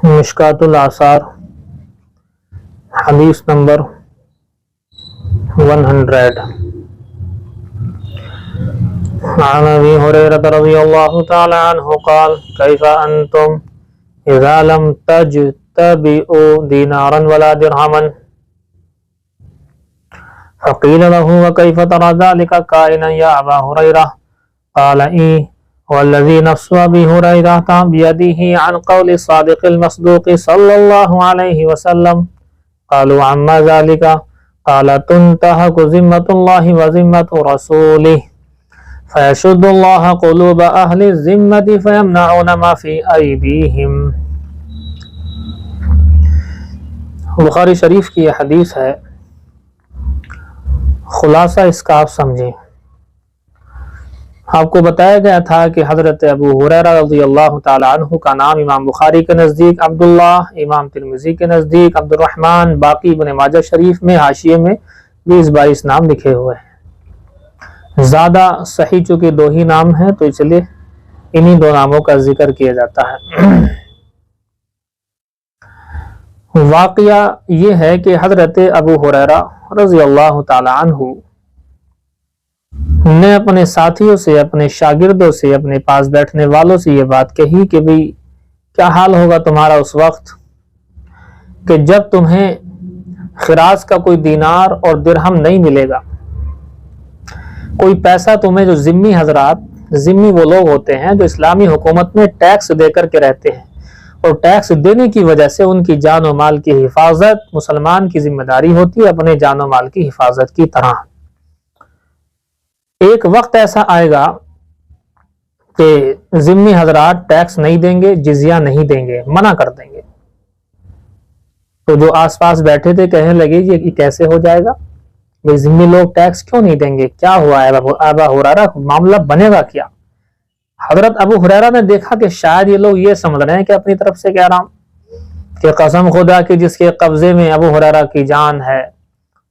مشکات الآثار حدیث نمبر 100 عن ابی ہریرہ رضی اللہ تعالی عنہ قال کیف انتم اذا لم تجتبئوا دینارا ولا درہما فقیل له وکیف ترى ذلك کائنا یا ابا ہریرہ قال والذي نفس ابي هريره بيده عن قول الصادق المصدوق صلى الله عليه وسلم قالوا عما ذلك قال تنتهك ذمة الله وذمة رسوله فيشد الله قلوب أهل الذمة فيمنعون ما في أيديهم۔ بخاری شریف کی یہ حدیث ہے، خلاصہ اس کا آپ سمجھیں۔ آپ کو بتایا گیا تھا کہ حضرت ابو ہریرہ رضی اللہ تعالی عنہ کا نام امام بخاری کے نزدیک عبداللہ، امام ترمذی کے نزدیک عبد الرحمن، باقی ابن ماجہ شریف میں حاشیے میں 20-22 نام لکھے ہوئے ہیں۔ زیادہ صحیح چونکہ 2 ہی نام ہیں تو اس لیے انہی 2 ناموں کا ذکر کیا جاتا ہے۔ واقعہ یہ ہے کہ حضرت ابو ہریرہ رضی اللہ تعالی عنہ نے اپنے ساتھیوں سے، اپنے شاگردوں سے، اپنے پاس بیٹھنے والوں سے یہ بات کہی کہ بھئی کیا حال ہوگا تمہارا اس وقت کہ جب تمہیں خراج کا کوئی دینار اور درہم نہیں ملے گا، کوئی پیسہ تمہیں، جو ذمی حضرات، ذمی وہ لوگ ہوتے ہیں جو اسلامی حکومت میں ٹیکس دے کر کے رہتے ہیں، اور ٹیکس دینے کی وجہ سے ان کی جان و مال کی حفاظت مسلمان کی ذمہ داری ہوتی ہے، اپنے جان و مال کی حفاظت کی طرح۔ ایک وقت ایسا آئے گا کہ ذمی حضرات ٹیکس نہیں دیں گے، جزیہ نہیں دیں گے، منع کر دیں گے۔ تو جو آس پاس بیٹھے تھے کہنے لگے یہ کیسے ہو جائے گا، بھئی ذمی لوگ ٹیکس کیوں نہیں دیں گے، کیا ہوا ہے ابا ہریرہ، معاملہ بنے گا کیا؟ حضرت ابو ہریرہ نے دیکھا کہ شاید یہ لوگ یہ سمجھ رہے ہیں کہ اپنی طرف سے کہہ رہا ہوں کہ قسم خدا کی جس کے قبضے میں ابو ہریرہ کی جان ہے،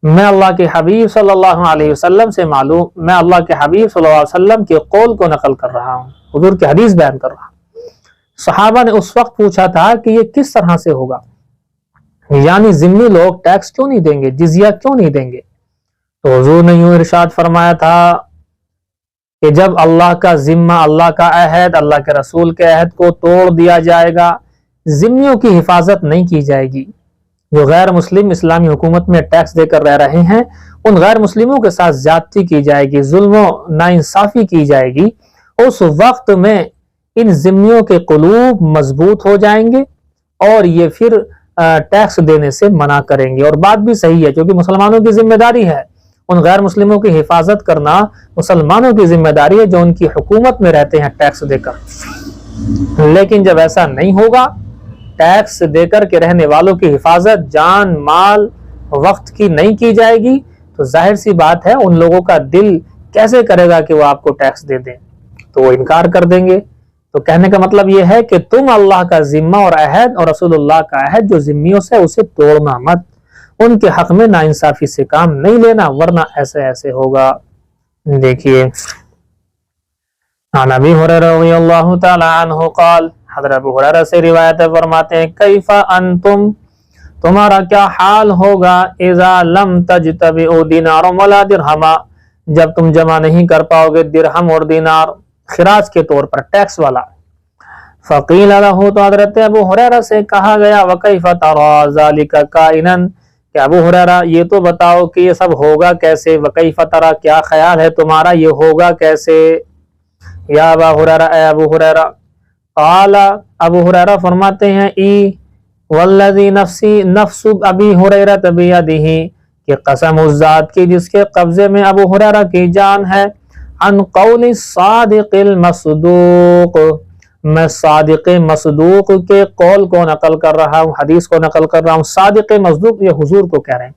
میں اللہ کے حبیب صلی اللہ علیہ وسلم سے معلوم، میں اللہ کے حبیب صلی اللہ علیہ وسلم کے قول کو نقل کر رہا ہوں، حضور کی حدیث بیان کر رہا ہوں۔ صحابہ نے اس وقت پوچھا تھا کہ یہ کس طرح سے ہوگا، یعنی ذمی لوگ ٹیکس کیوں نہیں دیں گے، جزیہ کیوں نہیں دیں گے؟ تو حضور نے یوں ارشاد فرمایا تھا کہ جب اللہ کا ذمہ، اللہ کا عہد، اللہ کے رسول کے عہد کو توڑ دیا جائے گا، ذمیوں کی حفاظت نہیں کی جائے گی، جو غیر مسلم اسلامی حکومت میں ٹیکس دے کر رہ رہے ہیں ان غیر مسلموں کے ساتھ زیادتی کی جائے گی، ظلم و ناانصافی کی جائے گی، اس وقت میں ان ذمیوں کے قلوب مضبوط ہو جائیں گے اور یہ پھر ٹیکس دینے سے منع کریں گے۔ اور بات بھی صحیح ہے، کیونکہ مسلمانوں کی ذمہ داری ہے، ان غیر مسلموں کی حفاظت کرنا مسلمانوں کی ذمہ داری ہے جو ان کی حکومت میں رہتے ہیں ٹیکس دے کر۔ لیکن جب ایسا نہیں ہوگا، ٹیکس دے کر کے رہنے والوں کی حفاظت جان مال وقت کی نہیں کی جائے گی، تو ظاہر سی بات ہے ان لوگوں کا دل کیسے کرے گا کہ وہ آپ کو ٹیکس دے دیں، تو وہ انکار کر دیں گے۔ تو کہنے کا مطلب یہ ہے کہ تم اللہ کا ذمہ اور عہد اور رسول اللہ کا عہد جو ذمیوں سے، اسے توڑنا مت، ان کے حق میں ناانصافی سے کام نہیں لینا، ورنہ ایسے ہوگا۔ دیکھیے عن ابی ہریرہ رضی اللہ تعالی عنہ قال، حضرت ابو ہریرہ سے روایت فرماتے ہیں کیف انتم، تمہارا کیا حال ہوگا، اذا لم تجتبئوا دینارا ولا درہما، جب تم جمع نہیں کر پاؤ گے درہم اور دینار خراج کے طور پر، ٹیکس والا۔ فقیل لہ، تو حضرت ابو ہریرہ سے کہا گیا وکیف تری ذلک کائنا، کہ ابو ہریرہ یہ تو بتاؤ کہ یہ سب ہوگا کیسے، وکیف تری کیا خیال ہے تمہارا یہ ہوگا کیسے، یا ابا ہریرہ، اے ابو ہریرہ۔ قال، ابو ہریرہ فرماتے ہیں والذی نفس ابی ہریرہ بیدہ، کہ قسم اس ذات کی جس کے قبضے میں ابو ہریرہ کی جان ہے، عن قول الصادق المصدوق، میں صادق مصدوق کے قول کو نقل کر رہا ہوں، حدیث کو نقل کر رہا ہوں۔ صادق مصدوق یہ حضور کو کہہ رہے ہیں،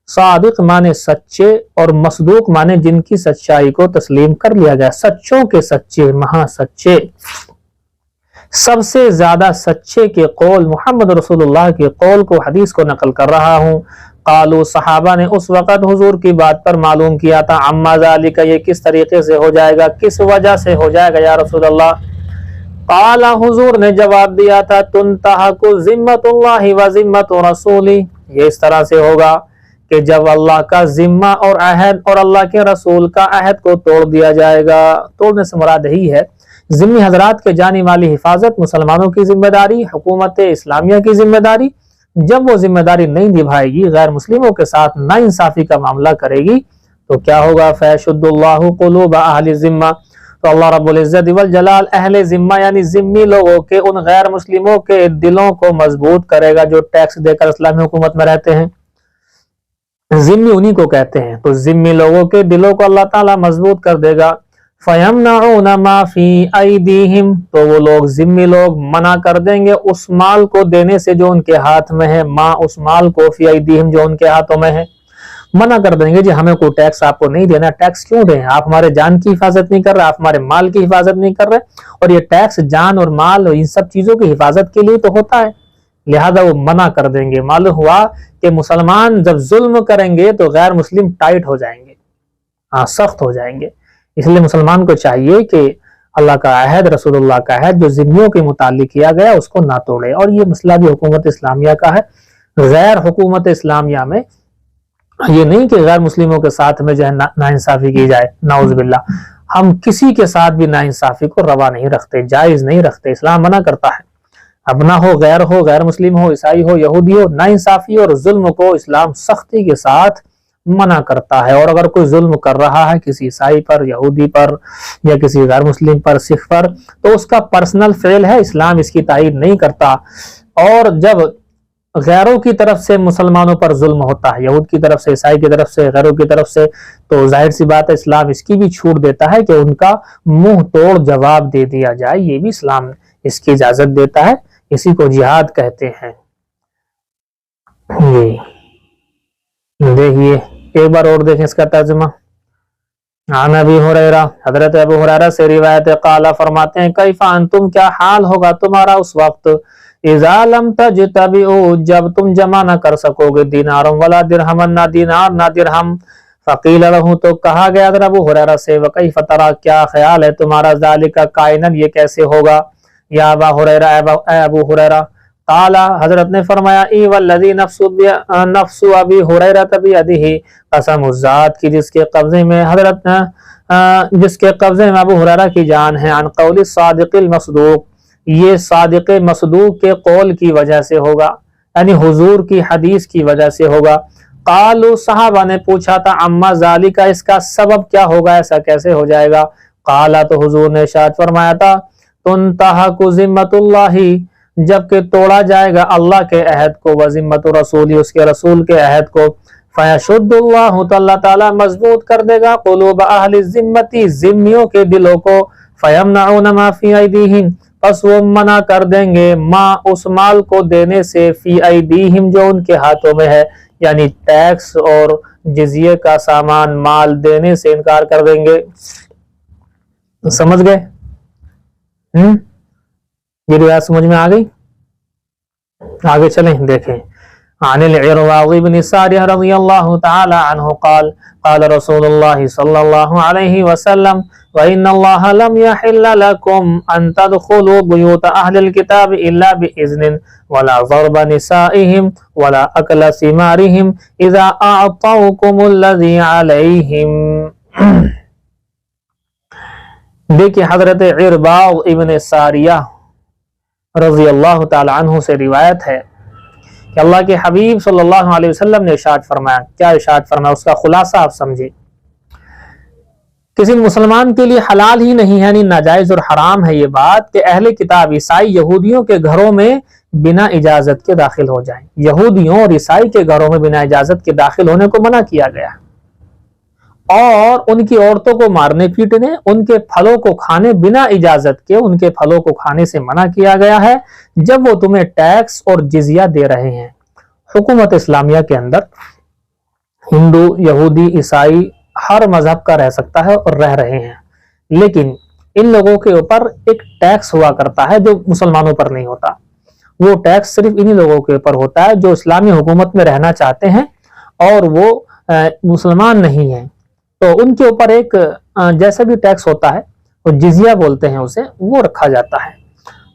صادق مانے سچے اور مصدوق مانے جن کی سچائی کو تسلیم کر لیا جائے، سچوں کے سچے، مہا سچے، سب سے زیادہ سچے کے قول محمد رسول اللہ کے قول کو، حدیث کو نقل کر رہا ہوں۔ قالوا، صحابہ نے اس وقت حضور کی بات پر معلوم کیا تھا، عما ذالک، یہ کس طریقے سے ہو جائے گا، کس وجہ سے ہو جائے گا یا رسول اللہ؟ قال حضور نے جواب دیا تھا تنتہک ذمۃ اللہ و ذمۃ رسولی، یہ اس طرح سے ہوگا کہ جب اللہ کا ذمہ اور عہد اور اللہ کے رسول کا عہد کو توڑ دیا جائے گا۔ توڑنے سے مراد یہی ہے ذمہ حضرات کے جانی مالی حفاظت مسلمانوں کی ذمہ داری، حکومت اسلامیہ کی ذمہ داری۔ جب وہ ذمہ داری نہیں نبھائے گی، غیر مسلموں کے ساتھ ناانصافی کا معاملہ کرے گی، تو کیا ہوگا؟ فیشد اللہ قلوب اہل الذمہ، تو اللہ رب العزت والجلال اہل ذمہ یعنی ذمی لوگوں کے ان غیر مسلموں کے دلوں کو مضبوط کرے گا جو ٹیکس دے کر اسلامی حکومت میں رہتے ہیں۔ ذمی انہی کو کہتے ہیں، تو ذمی لوگوں کے دلوں کو اللہ تعالیٰ مضبوط کر دے گا۔ فَيَمْنَعُونَ مَا فِي أَيْدِيهِمْ، تو وہ لوگ ذمی لوگ منع کر دیں گے اس مال کو دینے سے جو ان کے ہاتھ میں ہے، ما اس مال کو فی ایدیہم جو ان کے ہاتھوں میں ہے، منع کر دیں گے جی ہمیں کوئی ٹیکس آپ کو نہیں دینا۔ ٹیکس کیوں دیں؟ آپ ہمارے جان کی حفاظت نہیں کر رہے، آپ ہمارے مال کی حفاظت نہیں کر رہے، اور یہ ٹیکس جان اور مال اور ان سب چیزوں کی حفاظت کے لیے تو ہوتا ہے، لہذا وہ منع کر دیں گے۔ معلوم ہوا کہ مسلمان جب ظلم کریں گے تو غیر مسلم ٹائٹ ہو جائیں گے، سخت ہو جائیں گے۔ اس لیے مسلمان کو چاہیے کہ اللہ کا عہد، رسول اللہ کا عہد جو ذمیوں کے متعلق کیا گیا اس کو نہ توڑے، اور یہ مسئلہ بھی حکومت اسلامیہ کا ہے۔ غیر حکومت اسلامیہ میں یہ نہیں کہ غیر مسلموں کے ساتھ میں جو ہے ناانصافی کی جائے، نعوذ باللہ، ہم کسی کے ساتھ بھی ناانصافی کو روا نہیں رکھتے، جائز نہیں رکھتے، اسلام منع کرتا ہے۔ اپنا ہو، غیر مسلم ہو، عیسائی ہو، یہودی ہو، ناانصافی اور ظلم کو اسلام سختی کے ساتھ منع کرتا ہے۔ اور اگر کوئی ظلم کر رہا ہے کسی عیسائی پر، یہودی پر، یا کسی غیر مسلم پر، سکھ پر، تو اس کا پرسنل فعل ہے، اسلام اس کی تائید نہیں کرتا۔ اور جب غیروں کی طرف سے مسلمانوں پر ظلم ہوتا ہے، یہود کی طرف سے، عیسائی کی طرف سے، غیروں کی طرف سے، تو ظاہر سی بات ہے اسلام اس کی بھی چھوٹ دیتا ہے کہ ان کا منہ توڑ جواب دے دیا جائے، یہ بھی اسلام اس کی اجازت دیتا ہے، اسی کو جہاد کہتے ہیں۔ دیکھیے ایک بار اور دیکھیں اس کا ترجمہ۔ عن ابی ہریرہ، حضرت ابو ہریرہ سے روایت ہے، قال فرماتے ہیں کیف انتم، کیا حال ہوگا تمہارا اس وقت، اذا لم تجتبئوا، جب تم جمع نہ کر سکو گے، دینار ولا درہم، نہ دینار نہ درہم۔ فقیل لہ، تو کہا گیا حضرت ابو ہریرہ سے، وکیف ترى، کیا خیال ہے تمہارا، ذالک کائناً یہ کیسے ہوگا، یا ابا ہریرہ، اے ابو ہریرہ۔ قال، حضرت نے فرمایا، ای والذی نفس ابی ہریرہ بیدہ، قسم اس ذات کی جس کے قبضے میں ابو ہریرہ کی جان ہے، عن قول الصادق المصدوق، یہ صادق مصدوق کے قول کی وجہ سے ہوگا، یعنی حضور کی حدیث کی وجہ سے ہوگا۔ قالوا، صحابہ نے پوچھا تھا، اما ذالک، اس کا سبب کیا ہوگا، ایسا کیسے ہو جائے گا؟ قال، تو حضور نے ارشاد فرمایا تھا، تنتہک ذمۃ اللہ، جبکہ توڑا جائے گا اللہ کے عہد کو، وذمۃ رسولی، اس کے رسول کے عہد کو، فیشد اللہ، تو اللہ تعالیٰ مضبوط کر دے گا، قلوب اہل الذمۃ، ذمیوں کے دلوں کو، فیمنعون ما فی ایدیہم، پس وہ منع کر دیں گے، ما اس مال کو دینے سے، فی ایدیہم جو ان کے ہاتھوں میں ہے، یعنی ٹیکس اور جزیے کا سامان مال دینے سے انکار کر دیں گے۔ سمجھ گئے؟ یہ روایت سمجھ میں آ گئی؟ آگے چلیں دیکھیں۔ عن العرباض بن ساریہ رضی اللہ تعالی عنہ قال، قال رسول اللہ صلی اللہ علیہ وسلم، وَإِنَّ اللَّهَ لَمْ يَحِلَّ لَكُمْ أَن تَدْخُلُوا بُيُوتَ أَهْلِ الْكِتَابِ إِلَّا بِإِذْنٍ وَلَا ضَرْبَ نِسَائِهِمْ وَلَا أَكْلَ ثِمَارِهِمْ إِذَا أَعْطَوْكُمُ الَّذِي عَلَيْهِمْ۔ دیکھیں حضرت عرباض ابن ساریہ رضی اللہ تعالی عنہ سے روایت ہے کہ اللہ کے حبیب صلی اللہ علیہ وسلم نے ارشاد فرمایا، کیا ارشاد فرمایا، اس کا خلاصہ آپ سمجھے۔ کسی مسلمان کے لیے حلال ہی نہیں ہے، یعنی ناجائز اور حرام ہے یہ بات کہ اہل کتاب عیسائی یہودیوں کے گھروں میں بنا اجازت کے داخل ہو جائیں۔ یہودیوں اور عیسائی کے گھروں میں بنا اجازت کے داخل ہونے کو منع کیا گیا، اور ان کی عورتوں کو مارنے پیٹنے، ان کے پھلوں کو کھانے بنا اجازت کے، ان کے پھلوں کو کھانے سے منع کیا گیا ہے جب وہ تمہیں ٹیکس اور جزیہ دے رہے ہیں۔ حکومت اسلامیہ کے اندر ہندو، یہودی، عیسائی ہر مذہب کا رہ سکتا ہے اور رہ رہے ہیں، لیکن ان لوگوں کے اوپر ایک ٹیکس ہوا کرتا ہے جو مسلمانوں پر نہیں ہوتا۔ وہ ٹیکس صرف انہی لوگوں کے اوپر ہوتا ہے جو اسلامی حکومت میں رہنا چاہتے ہیں اور وہ مسلمان نہیں ہیں، تو ان کے اوپر ایک جیسا بھی ٹیکس ہوتا ہے، وہ جزیہ بولتے ہیں اسے، وہ رکھا جاتا ہے۔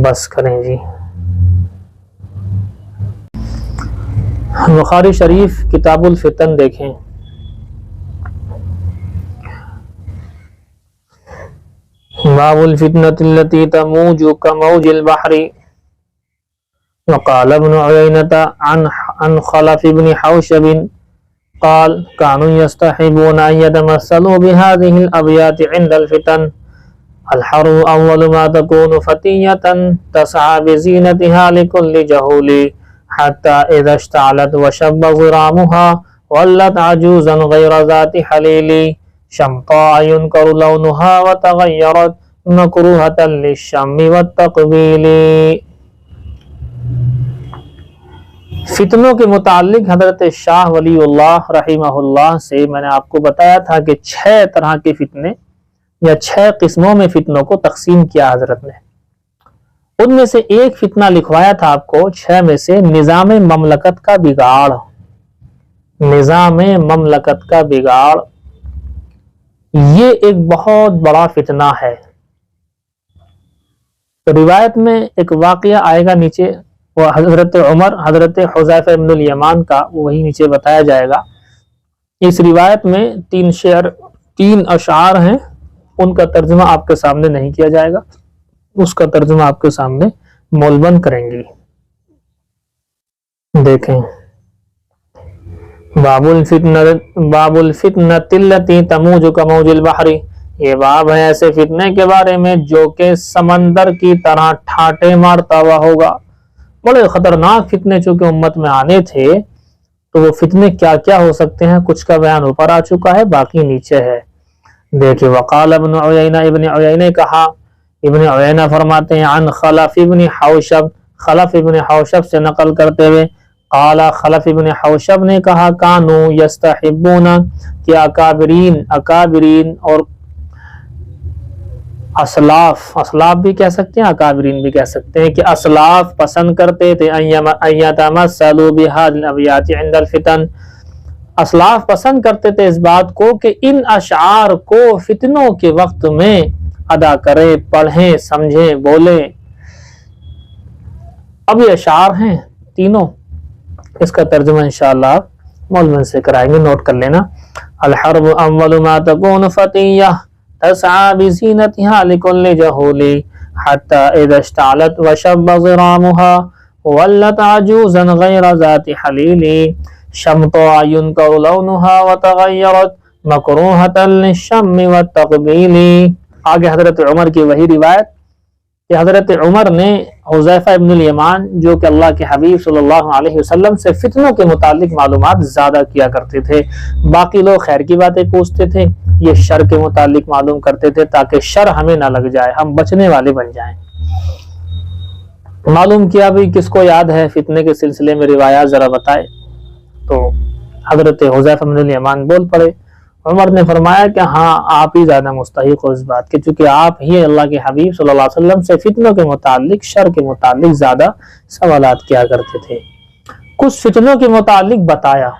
بس کریں جی. بخاری شریف کتاب الفتن دیکھیں. باب الفتنة التي تموج كموج البحر. وقال ابن عيينة عن خلف بن حوشب قال كانوا يستحبون أن يتمثلوا بهذه الأبيات عند الفتن. الحرب أول ما تكون فتية تسعى بزينتها لكل جهول حتى إذا اشتعلت وشب ظرامها ولت عجوزا غير ذات حليل شمطاء ينكر لونها وتغيرت مكروهة للشم والتقبيل. فتنوں کے متعلق حضرت شاہ ولی اللہ رحمہ اللہ سے میں نے آپ کو بتایا تھا کہ 6 طرح کے فتنے یا 6 قسموں میں فتنوں کو تقسیم کیا حضرت نے. ان میں سے ایک فتنہ لکھوایا تھا آپ کو 6 میں سے نظام مملکت کا بگاڑ. نظام مملکت کا بگاڑ یہ ایک بہت بڑا فتنہ ہے. تو روایت میں ایک واقعہ آئے گا نیچے، وہ حضرت عمر حضرت حذیفہ ابن الیمان کا، وہی نیچے بتایا جائے گا. اس روایت میں 3 اشعار ہیں، ان کا ترجمہ آپ کے سامنے نہیں کیا جائے گا، اس کا ترجمہ آپ کے سامنے مولبند کریں گی. دیکھیں باب الفتنة التي تموج كموج البحر. یہ باب ہے ایسے فتنے کے بارے میں جو کہ سمندر کی طرح ٹھاٹے مارتا ہوا ہوگا. بڑے خطرناک فتنے چونکہ امت میں آنے تھے، تو وہ فتنے کیا کیا ہو سکتے ہیں کچھ کا بیان اوپر آ چکا ہے، باقی نیچے ہے. دیکھیں وقال ابن عیینہ، ابن عیینہ کہا، ابن عیینہ فرماتے ہیں عن خلف ابن حوشب، خلف ابن حوشب سے نقل کرتے ہوئے، قال خلف ابن حوشب نے کہا کانو یستحبون، کہ اکابرین اور اسلاف بھی کہہ سکتے ہیں، اکابرین بھی کہہ سکتے ہیں، کہ اسلاف پسند کرتے تھے ایتمثلوا بهذه الابیات عند الفتن. اسلاف پسند کرتے تھے اس بات کو کہ ان اشعار کو فتنوں کے وقت میں ادا کریں، پڑھیں، سمجھیں، بولیں. اب یہ اشعار ہیں تینوں، اس کا ترجمہ انشاءاللہ مولوی سے کرائیں گے، نوٹ کر لینا. الحرب اول ما تكون فتیہ تسعى بزینتها لكل جہول حتى اذا اشتعلت وشب ظرامها ولت عجوزا غیر ذات حلیل شمطاء ينكر لونها وتغيرت مکروہة للشم والتقبیل. آگے حضرت عمر کی وہی روایت کہ حضرت عمر نے حذیفہ ابن الیمان جو کہ اللہ کے حبیب صلی اللہ علیہ وسلم سے فتنوں کے متعلق معلومات زیادہ کیا کرتے تھے. باقی لوگ خیر کی باتیں پوچھتے تھے، یہ شر کے متعلق معلوم کرتے تھے تاکہ شر ہمیں نہ لگ جائے، ہم بچنے والے بن جائیں. معلوم کیا بھی کس کو یاد ہے فتنے کے سلسلے میں روایات ذرا بتائے. تو حضرت حذیفہ بن الیمان بول پڑے. عمر نے فرمایا کہ ہاں آپ ہی زیادہ مستحق ہو اس بات کے، چونکہ آپ ہی اللہ کے حبیب صلی اللہ علیہ وسلم سے فتنوں کے متعلق، شر کے متعلق زیادہ سوالات کیا کرتے تھے. کچھ فتنوں کے متعلق بتایا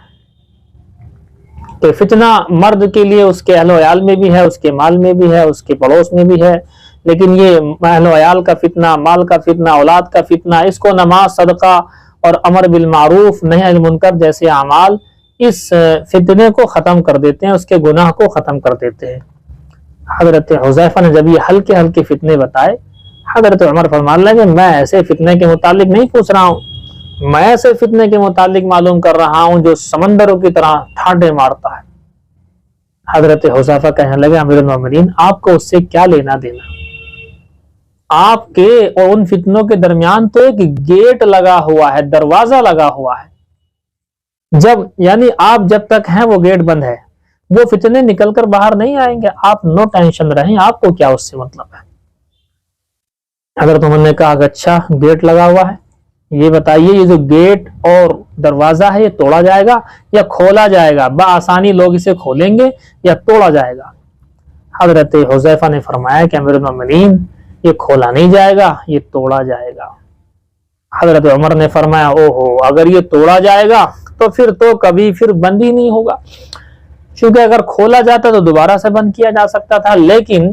کہ فتنہ مرد کے لیے اس کے اہل و عیال میں بھی ہے، اس کے مال میں بھی ہے، اس کے پڑوس میں بھی ہے، لیکن یہ اہل و عیال کا فتنہ، مال کا فتنہ، اولاد کا فتنہ، اس کو نماز، صدقہ اور امر بالمعروف نہی عن المنکر جیسے اعمال اس فتنے کو ختم کر دیتے ہیں، اس کے گناہ کو ختم کر دیتے ہیں. حضرت حذیفہ نے جب یہ ہلکے ہلکے فتنے بتائے، حضرت عمر فرمانے لگے میں ایسے فتنے کے متعلق نہیں پوچھ رہا ہوں، میں ایسے فتنے کے متعلق معلوم کر رہا ہوں جو سمندروں کی طرح ٹھانڈے مارتا ہے. حضرت حذیفہ کہنے لگے امیر المومنین آپ کو اس سے کیا لینا دینا؟ آپ کے اور ان فتنوں کے درمیان تو ایک گیٹ لگا ہوا ہے، دروازہ لگا ہوا ہے. یعنی آپ جب تک ہیں وہ گیٹ بند ہے، وہ فتنے نکل کر باہر نہیں آئیں گے. آپ نو ٹینشن رہیں، آپ کو کیا اس سے مطلب ہے؟ حضرت عمر نے کہا کہ اچھا گیٹ لگا ہوا ہے، یہ بتائیے یہ جو گیٹ اور دروازہ ہے یہ توڑا جائے گا یا کھولا جائے گا؟ بآسانی لوگ اسے کھولیں گے یا توڑا جائے گا؟ حضرت حذیفہ نے فرمایا کہ امیر المومنین یہ کھولا نہیں جائے گا، یہ توڑا جائے گا. حضرت عمر نے فرمایا اوہو اگر یہ توڑا جائے گا تو پھر کبھی بند ہی نہیں ہوگا، کیونکہ اگر کھولا جاتا تو دوبارہ سے بند کیا جا سکتا تھا، لیکن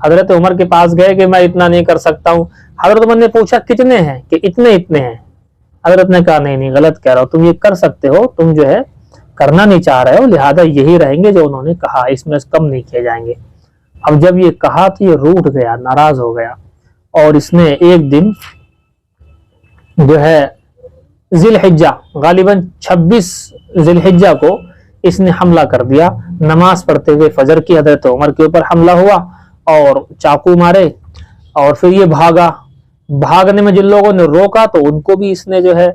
حضرت عمر کے پاس گئے کہ میں اتنا نہیں کر سکتا ہوں. حضرت عمر نے پوچھا کتنے ہیں, کہ اتنے ہیں. حضرت نے کہا نہیں غلط کہہ رہا ہو, تم یہ کر سکتے ہو, تم جو ہے کرنا نہیں چاہ رہے ہو, لہذا یہی رہیں گے جو انہوں نے کہا, اس میں کم نہیں کیے جائیں گے. اب جب یہ کہا تو یہ روٹھ گیا, ناراض ہو گیا, اور اس نے ایک دن جو ہے ذی الحجہ غالباً 26 ذی الحجہ کو اس نے حملہ کر دیا. نماز پڑھتے ہوئے فجر کی حضرت عمر کے اوپر حملہ ہوا اور چاقو مارے, اور پھر یہ بھاگا. بھاگنے میں جن لوگوں نے روکا تو ان کو بھی اس نے جو ہے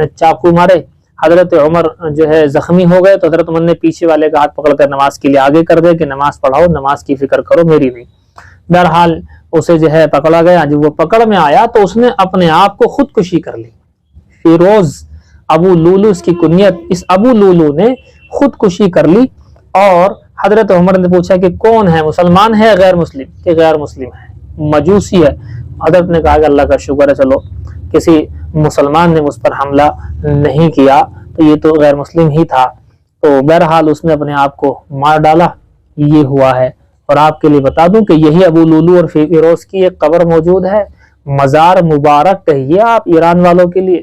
چاقو مارے. حضرت عمر جو ہے زخمی ہو گئے, تو حضرت عمر نے پیچھے والے کا ہاتھ پکڑ کر نماز کے لیے آگے کر دے کہ نماز پڑھاؤ, نماز کی فکر کرو, میری نہیں. بہرحال اسے جو ہے پکڑا گیا. جب وہ پکڑ میں آیا تو اس نے اپنے آپ کو خودکشی کر لی. فیروز ابو لولو اس کی کنیت, اس ابو لولو نے خودکشی کر لی. اور حضرت عمر نے پوچھا کہ کون ہے, مسلمان ہے غیر مسلم, کہ غیر مسلم ہے, مجوسی ہے. حضرت نے کہا کہ اللہ کا شکر ہے, چلو کسی مسلمان نے مجھ پر حملہ نہیں کیا, تو یہ تو غیر مسلم ہی تھا. تو بہرحال اس نے اپنے آپ کو مار ڈالا. یہ ہوا ہے. اور آپ کے لیے بتا دوں کہ یہی ابو لولو اور فیروز کی ایک قبر موجود ہے. مزار مبارک کہیے آپ ایران والوں کے لیے.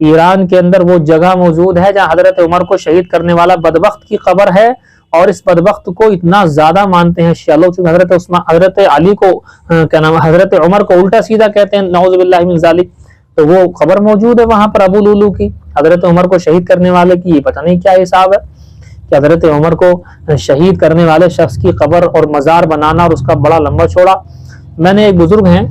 ایران کے اندر وہ جگہ موجود ہے جہاں حضرت عمر کو شہید کرنے والا بدبخت کی قبر ہے, اور اس بدبخت کو اتنا زیادہ مانتے ہیں شیعہ لوگ, حضرت علی کو کیا نام, حضرت عمر کو الٹا سیدھا کہتے ہیں, نعوذ باللہ من ذالک. تو وہ قبر موجود ہے وہاں پر ابو لولو کی, حضرت عمر کو شہید کرنے والے کی. یہ پتہ نہیں کیا حساب ہے کہ حضرت عمر کو شہید کرنے والے شخص کی قبر اور مزار بنانا اور اس کا بڑا لمبا چوڑا. میں نے ایک بزرگ ہیں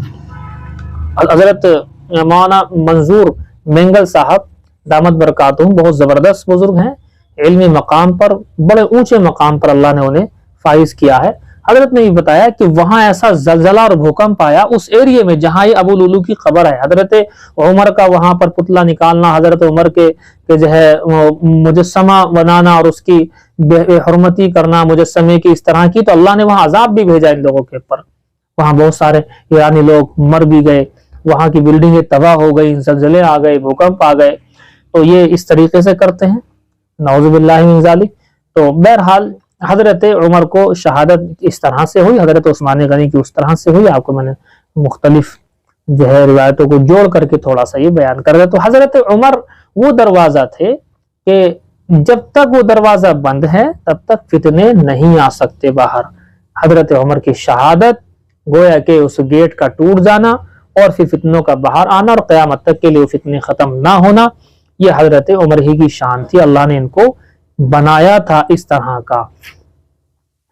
حضرت مولانا منظور مینگل صاحب دامت برکاتہم, بہت زبردست بزرگ ہیں, علمی مقام پر, بڑے اونچے مقام پر اللہ نے انہیں فائز کیا ہے. حضرت نے یہ بتایا کہ وہاں ایسا زلزلہ اور بھوکمپ آیا اس ایریے میں جہاں یہ ابو لولو کی قبر ہے. حضرت عمر کا وہاں پر پتلا نکالنا, حضرت عمر کے جو ہے مجسمہ بنانا اور اس کی بے حرمتی کرنا مجسمے کی اس طرح کی, تو اللہ نے وہاں عذاب بھی بھیجا ان لوگوں کے اوپر. وہاں بہت سارے ایرانی لوگ مر بھی گئے, وہاں کی بلڈنگیں تباہ ہو گئی, زلزلے آ گئے, بھوکمپ آ گئے. تو یہ اس طریقے سے کرتے ہیں, نعوذ باللہ من ذالک. تو بہرحال حضرت عمر کو شہادت اس طرح سے ہوئی, حضرت عثمان غنی کی اس طرح سے ہوئی. آپ کو میں نے مختلف جو ہے روایتوں کو جوڑ کر کے تھوڑا سا یہ بیان کر دیا. تو حضرت عمر وہ دروازہ تھے کہ جب تک وہ دروازہ بند ہے تب تک فتنے نہیں آ سکتے باہر. حضرت عمر کی شہادت گویا کہ اس گیٹ کا ٹوٹ جانا اور پھر فتنوں کا باہر آنا اور قیامت تک کے لیے وہ فتنے ختم نہ ہونا, یہ حضرت عمر ہی کی شان تھی. اللہ نے ان کو بنایا تھا اس طرح کا.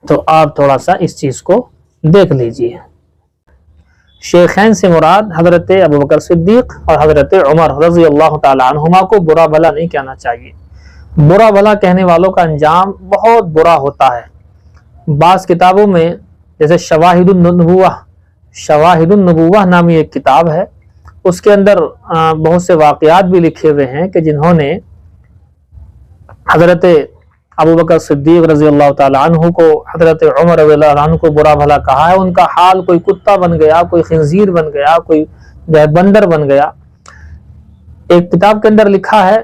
تو آپ تھوڑا سا اس چیز کو دیکھ لیجئے. شیخین سے مراد حضرت ابوبکر صدیق اور حضرت عمر رضی اللہ تعالی عنہما کو برا بھلا نہیں کہنا چاہیے. برا بھلا کہنے والوں کا انجام بہت برا ہوتا ہے. بعض کتابوں میں جیسے شواہد النبوہ نامی ایک کتاب ہے, اس کے اندر بہت سے واقعات بھی لکھے ہوئے ہیں کہ جنہوں نے حضرت ابوبکر صدیق رضی اللہ تعالی عنہ کو, حضرت عمر رضی اللہ عنہ کو برا بھلا کہا ہے. ان کا حال کوئی کتا بن گیا, کوئی خنزیر بن گیا, کوئی بندر بن گیا. ایک کتاب کے اندر لکھا ہے,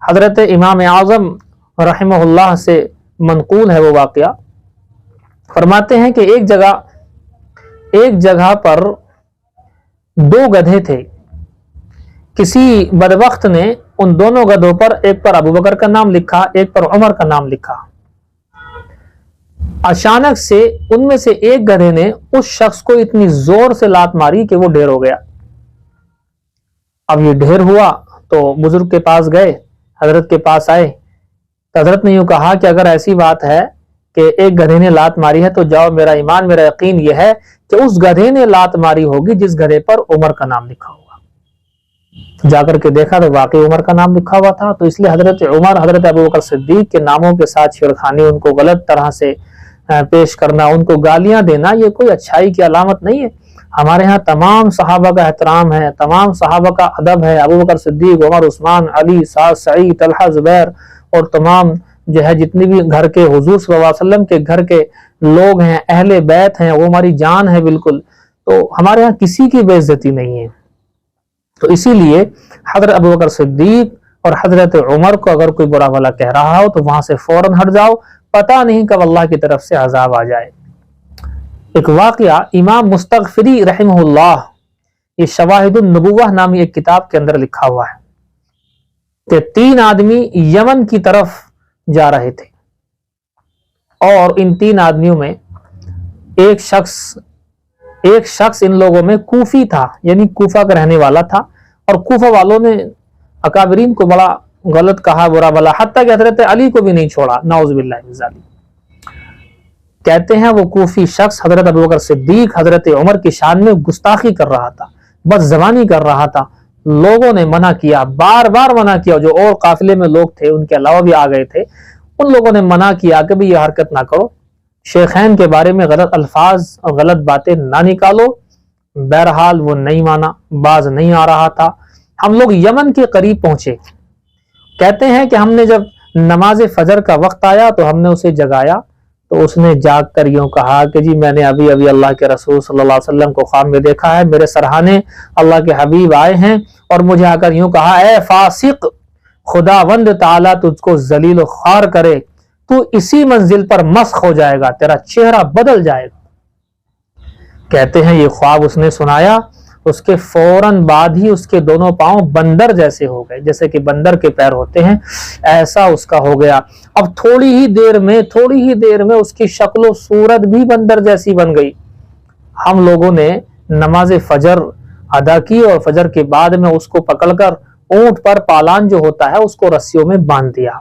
حضرت امام اعظم رحمہ اللہ سے منقول ہے وہ واقعہ, فرماتے ہیں کہ ایک جگہ پر 2 گدھے تھے. کسی بدبخت نے ان دونوں گدھوں پر, ایک پر ابوبکر کا نام لکھا, ایک پر عمر کا نام لکھا. اچانک سے ان میں سے ایک گدھے نے اس شخص کو اتنی زور سے لات ماری کہ وہ ڈھیر ہو گیا. اب یہ ڈھیر ہوا تو بزرگ کے پاس گئے, حضرت کے پاس آئے. تو حضرت نے یوں کہا کہ اگر ایسی بات ہے کہ ایک گدھے نے لات ماری ہے تو جاؤ, میرا ایمان میرا یقین یہ ہے کہ اس گدھے نے لات ماری ہوگی جس گدھے پر عمر کا نام لکھا ہوگا. جا کر کے دیکھا تو واقعی عمر کا نام لکھا ہوا تھا. تو اس لیے حضرت عمر, حضرت ابوبکر صدیق کے ناموں کے ساتھ چھیڑخانی, ان کو غلط طرح سے پیش کرنا, ان کو گالیاں دینا, یہ کوئی اچھائی کی علامت نہیں ہے. ہمارے ہاں تمام صحابہ کا احترام ہے, تمام صحابہ کا ادب ہے. ابوبکر صدیق, عمر, عثمان, علی, سعد, سعید, طلحہ, زبیر اور تمام جو ہے جتنی بھی گھر کے حضور صلی اللہ علیہ وسلم کے گھر کے لوگ ہیں, اہل بیت ہیں, وہ ہماری جان ہے بالکل. تو ہمارے ہاں کسی کی بے عزتی نہیں ہے. تو اسی لیے حضرت ابوبکر صدیق اور حضرت عمر کو اگر کوئی برا بھلا کہہ رہا ہو تو وہاں سے فوراً ہٹ جاؤ, پتہ نہیں کب اللہ کی طرف سے عذاب آ جائے. ایک واقعہ امام مستغفری رحمہ یہ شواہد النبوہ نامی ایک کتاب کے اندر لکھا ہوا ہے کہ 3 آدمی یمن کی طرف جا رہے تھے، اور ان 3 آدمیوں میں ایک شخص ان لوگوں میں کوفی تھا، یعنی کوفہ کا رہنے والا تھا، اور کوفہ والوں نے اکابرین کو بڑا غلط کہا، برا بلا، حتیٰ کہ حضرت علی کو بھی نہیں چھوڑا، نعوذ باللہ من ذالک۔ کہتے ہیں وہ کوفی شخص حضرت ابوبکر صدیق، حضرت عمر کی شان میں گستاخی کر رہا تھا، بد زبانی کر رہا تھا۔ لوگوں نے منع کیا، بار بار منع کیا، جو اور قافلے میں لوگ تھے ان کے علاوہ بھی آ گئے تھے، ان لوگوں نے منع کیا کہ بھی یہ حرکت نہ کرو، شیخین کے بارے میں غلط الفاظ اور غلط باتیں نہ نکالو۔ بہرحال وہ نہیں مانا، باز نہیں آ رہا تھا۔ ہم لوگ یمن کے قریب پہنچے۔ کہتے ہیں کہ ہم نے جب نماز فجر کا وقت آیا تو ہم نے اسے جگایا، تو اس نے جاگ کر یوں کہا کہ جی میں نے ابھی اللہ کے رسول صلی اللہ علیہ وسلم کو خواب میں دیکھا ہے، میرے سرہانے اللہ کے حبیب آئے ہیں اور مجھے آ کر یوں کہا، اے فاسق، خداوند تعالیٰ تجھ کو ذلیل و خوار کرے، تو اسی منزل پر مسخ ہو جائے گا، تیرا چہرہ بدل جائے گا۔ کہتے ہیں یہ خواب اس نے سنایا، اس کے فوراً بعد ہی اس کے دونوں پاؤں بندر جیسے ہو گئے، جیسے کہ بندر کے پیر ہوتے ہیں، ایسا اس کا ہو گیا۔ اب تھوڑی ہی دیر میں اس کی شکل و صورت بھی بندر جیسی بن گئی۔ ہم لوگوں نے نماز فجر ادا کی اور فجر کے بعد میں اس کو پکڑ کر اونٹ پر پالان جو ہوتا ہے اس کو رسیوں میں باندھ دیا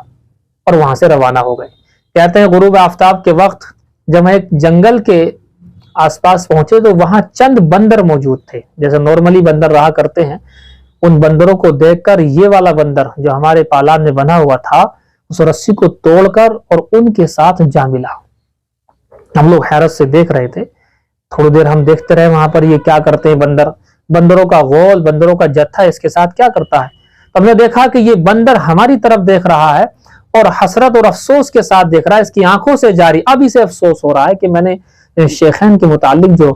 اور وہاں سے روانہ ہو گئے۔ کہتے ہیں غروب آفتاب کے وقت جب ایک جنگل کے آس پاس پہنچے تو وہاں چند بندر موجود تھے، جیسے نارملی بندر رہا کرتے ہیں۔ ان بندروں کو دیکھ کر یہ والا بندر جو ہمارے پالان میں بنا ہوا تھا اس رسی کو توڑ کر اور ان کے ساتھ جا ملا۔ ہم لوگ حیرت سے دیکھ رہے تھے، تھوڑی دیر ہم دیکھتے رہے وہاں پر یہ کیا کرتے ہیں بندروں کا غول، بندروں کا جتھا اس کے ساتھ کیا کرتا ہے۔ ہم نے دیکھا کہ یہ بندر ہماری طرف دیکھ رہا ہے اور حسرت اور افسوس کے ساتھ دیکھ رہا ہے، اس کی آنکھوں سے جاری اب اسے افسوس ہو رہا ہے کہ میں نے شیخین کے متعلق جو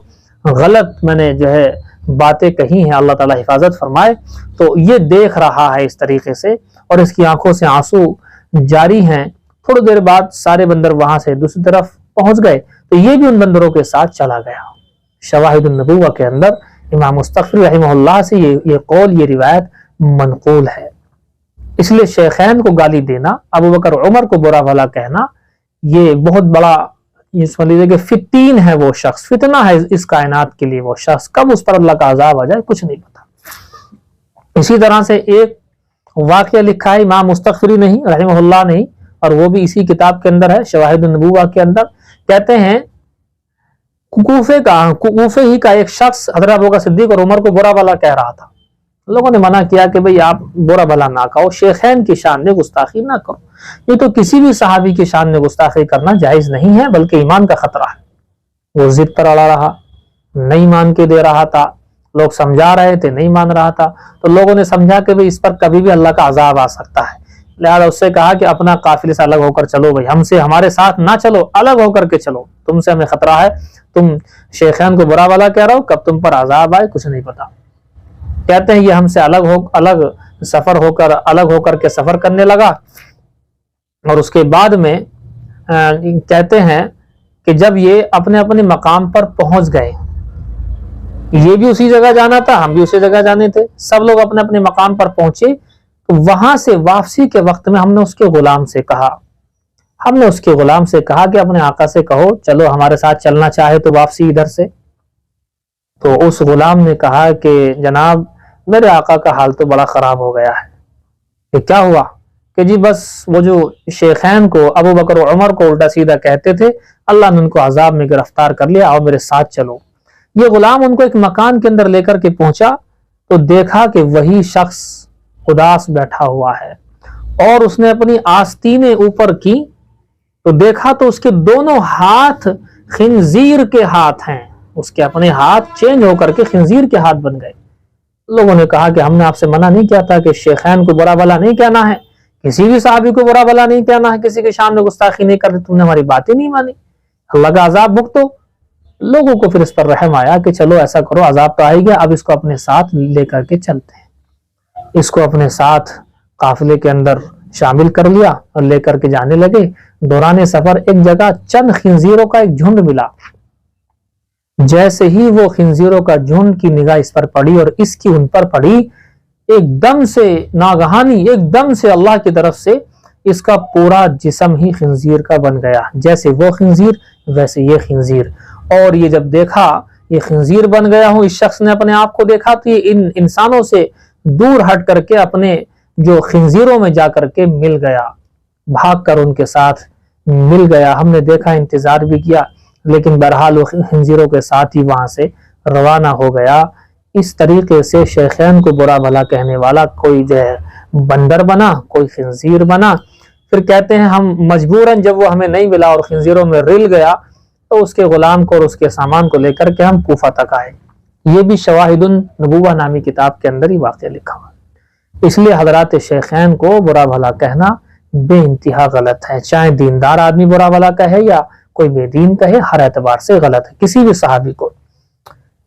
غلط میں نے جو ہے باتیں کہی ہیں، اللہ تعالیٰ حفاظت فرمائے، تو یہ دیکھ رہا ہے اس طریقے سے اور اس کی آنکھوں سے آنسو جاری ہیں۔ تھوڑی دیر بعد سارے بندر وہاں سے دوسری طرف پہنچ گئے تو یہ بھی ان بندروں کے ساتھ چلا گیا۔ شواہد النبوہ کے اندر امام مستغفری رحمہ اللہ سے یہ قول، یہ روایت منقول ہے۔ اس لیے شیخین کو گالی دینا، ابو بکر عمر کو برا بھلا کہنا، یہ بہت بڑا، یہ سمجھ لیجیے کہ فتین ہے وہ شخص، فتنہ ہے اس کائنات کے لیے وہ شخص، کب اس پر اللہ کا عذاب آ جائے کچھ نہیں پتا۔ اسی طرح سے ایک واقعہ لکھا ہے امام مستغفری نہیں رحمہ اللہ نہیں، اور وہ بھی اسی کتاب کے اندر ہے شواہد النبوہ کے اندر۔ کہتے ہیں کوفے ہی کا ایک شخص حضرت ابوبکر صدیق اور عمر کو برا بھلا کہہ رہا تھا۔ لوگوں نے منع کیا کہ بھئی آپ برا بھلا نہ کہو، شیخین کی شان میں گستاخی نہ کرو، یہ تو کسی بھی صحابی کی شان میں گستاخی کرنا جائز نہیں ہے، بلکہ ایمان کا خطرہ ہے۔ وہ ضد پر اڑا رہا، نہیں مان کے دے رہا تھا، لوگ سمجھا رہے تھے نہیں مان رہا تھا، تو لوگوں نے سمجھا کہ بھئی اس پر کبھی بھی اللہ کا عذاب آ سکتا ہے، لہذا اس سے کہا کہ اپنا قافلے سے الگ ہو کر چلو، بھئی ہمارے ساتھ نہ چلو، الگ ہو کر کے چلو، تم سے ہمیں خطرہ ہے، تم شیخین کو برا بھلا کہہ رہا ہو، کب تم پر عذاب آئے کچھ نہیں پتا۔ کہتے ہیں یہ ہم سے الگ ہو کر کے سفر کرنے لگا، اور اس کے بعد میں کہتے ہیں کہ جب یہ اپنے اپنے مقام پر پہنچ گئے، یہ بھی اسی جگہ جانا تھا، ہم بھی اسی جگہ جانے تھے، سب لوگ اپنے اپنے مقام پر پہنچے، تو وہاں سے واپسی کے وقت میں ہم نے اس کے غلام سے کہا کہ اپنے آقا سے کہو چلو ہمارے ساتھ چلنا چاہے تو واپسی ادھر سے۔ تو اس غلام نے کہا کہ جناب میرے آقا کا حال تو بڑا خراب ہو گیا ہے۔ کہ کیا ہوا؟ کہ جی بس وہ جو شیخین کو ابو بکر و عمر کو الٹا سیدھا کہتے تھے، اللہ نے ان کو عذاب میں گرفتار کر لیا، آؤ میرے ساتھ چلو۔ یہ غلام ان کو ایک مکان کے اندر لے کر کے پہنچا تو دیکھا کہ وہی شخص اداس بیٹھا ہوا ہے، اور اس نے اپنی آستینیں اوپر کی تو دیکھا تو اس کے دونوں ہاتھ خنزیر کے ہاتھ ہیں، اس کے اپنے ہاتھ چینج ہو کر کے خنزیر کے ہاتھ بن گئے۔ لوگوں نے کہا کہ ہم نے آپ سے منع نہیں کیا تھا کہ شیخین کو برا بھلا نہیں کہنا ہے، کسی بھی صحابی کو برا بھلا نہیں کہنا ہے، کسی کے شان میں گستاخی نہیں کرنی، تم نے ہماری بات ہی نہیں مانی، اللہ کا عذاب بھگتو۔ لوگوں کو پھر اس پر رحم آیا کہ چلو ایسا کرو، عذاب تو آئے گیا، اب اس کو اپنے ساتھ لے کر کے چلتے ہیں۔ اس کو اپنے ساتھ قافلے کے اندر شامل کر لیا اور لے کر کے جانے لگے۔ دوران سفر ایک جگہ چند خنزیروں کا ایک جھنڈ ملا، جیسے ہی وہ خنزیروں کا جھنڈ کی نگاہ اس پر پڑی اور اس کی ان پر پڑی، ایک دم سے ناگہانی ایک دم سے اللہ کی طرف سے اس کا پورا جسم ہی خنزیر کا بن گیا، جیسے وہ خنزیر ویسے یہ خنزیر۔ اور یہ جب دیکھا یہ خنزیر بن گیا ہوں، اس شخص نے اپنے آپ کو دیکھا تو یہ ان انسانوں سے دور ہٹ کر کے اپنے جو خنزیروں میں جا کر کے مل گیا، بھاگ کر ان کے ساتھ مل گیا۔ ہم نے دیکھا، انتظار بھی کیا، لیکن بہرحال وہ خنزیروں کے ساتھ ہی وہاں سے روانہ ہو گیا۔ اس طریقے سے شیخین کو برا بھلا کہنے والا کوئی جو ہے بندر بنا، کوئی خنزیر بنا، پھر کہتے ہیں ہم مجبوراً جب وہ ہمیں نہیں ملا اور خنزیروں میں رل گیا تو اس کے غلام کو اور اس کے سامان کو لے کر کے ہم کوفہ تک آئے۔ یہ بھی شواہد النبوہ نامی کتاب کے اندر ہی واقعہ لکھا ہوا۔ اس لیے حضرات شیخین کو برا بھلا کہنا بے انتہا غلط ہے، چاہے دیندار آدمی برا بھلا کہے یا کوئی بے دین کہے، ہر اعتبار سے غلط ہے کسی بھی صحابی کو۔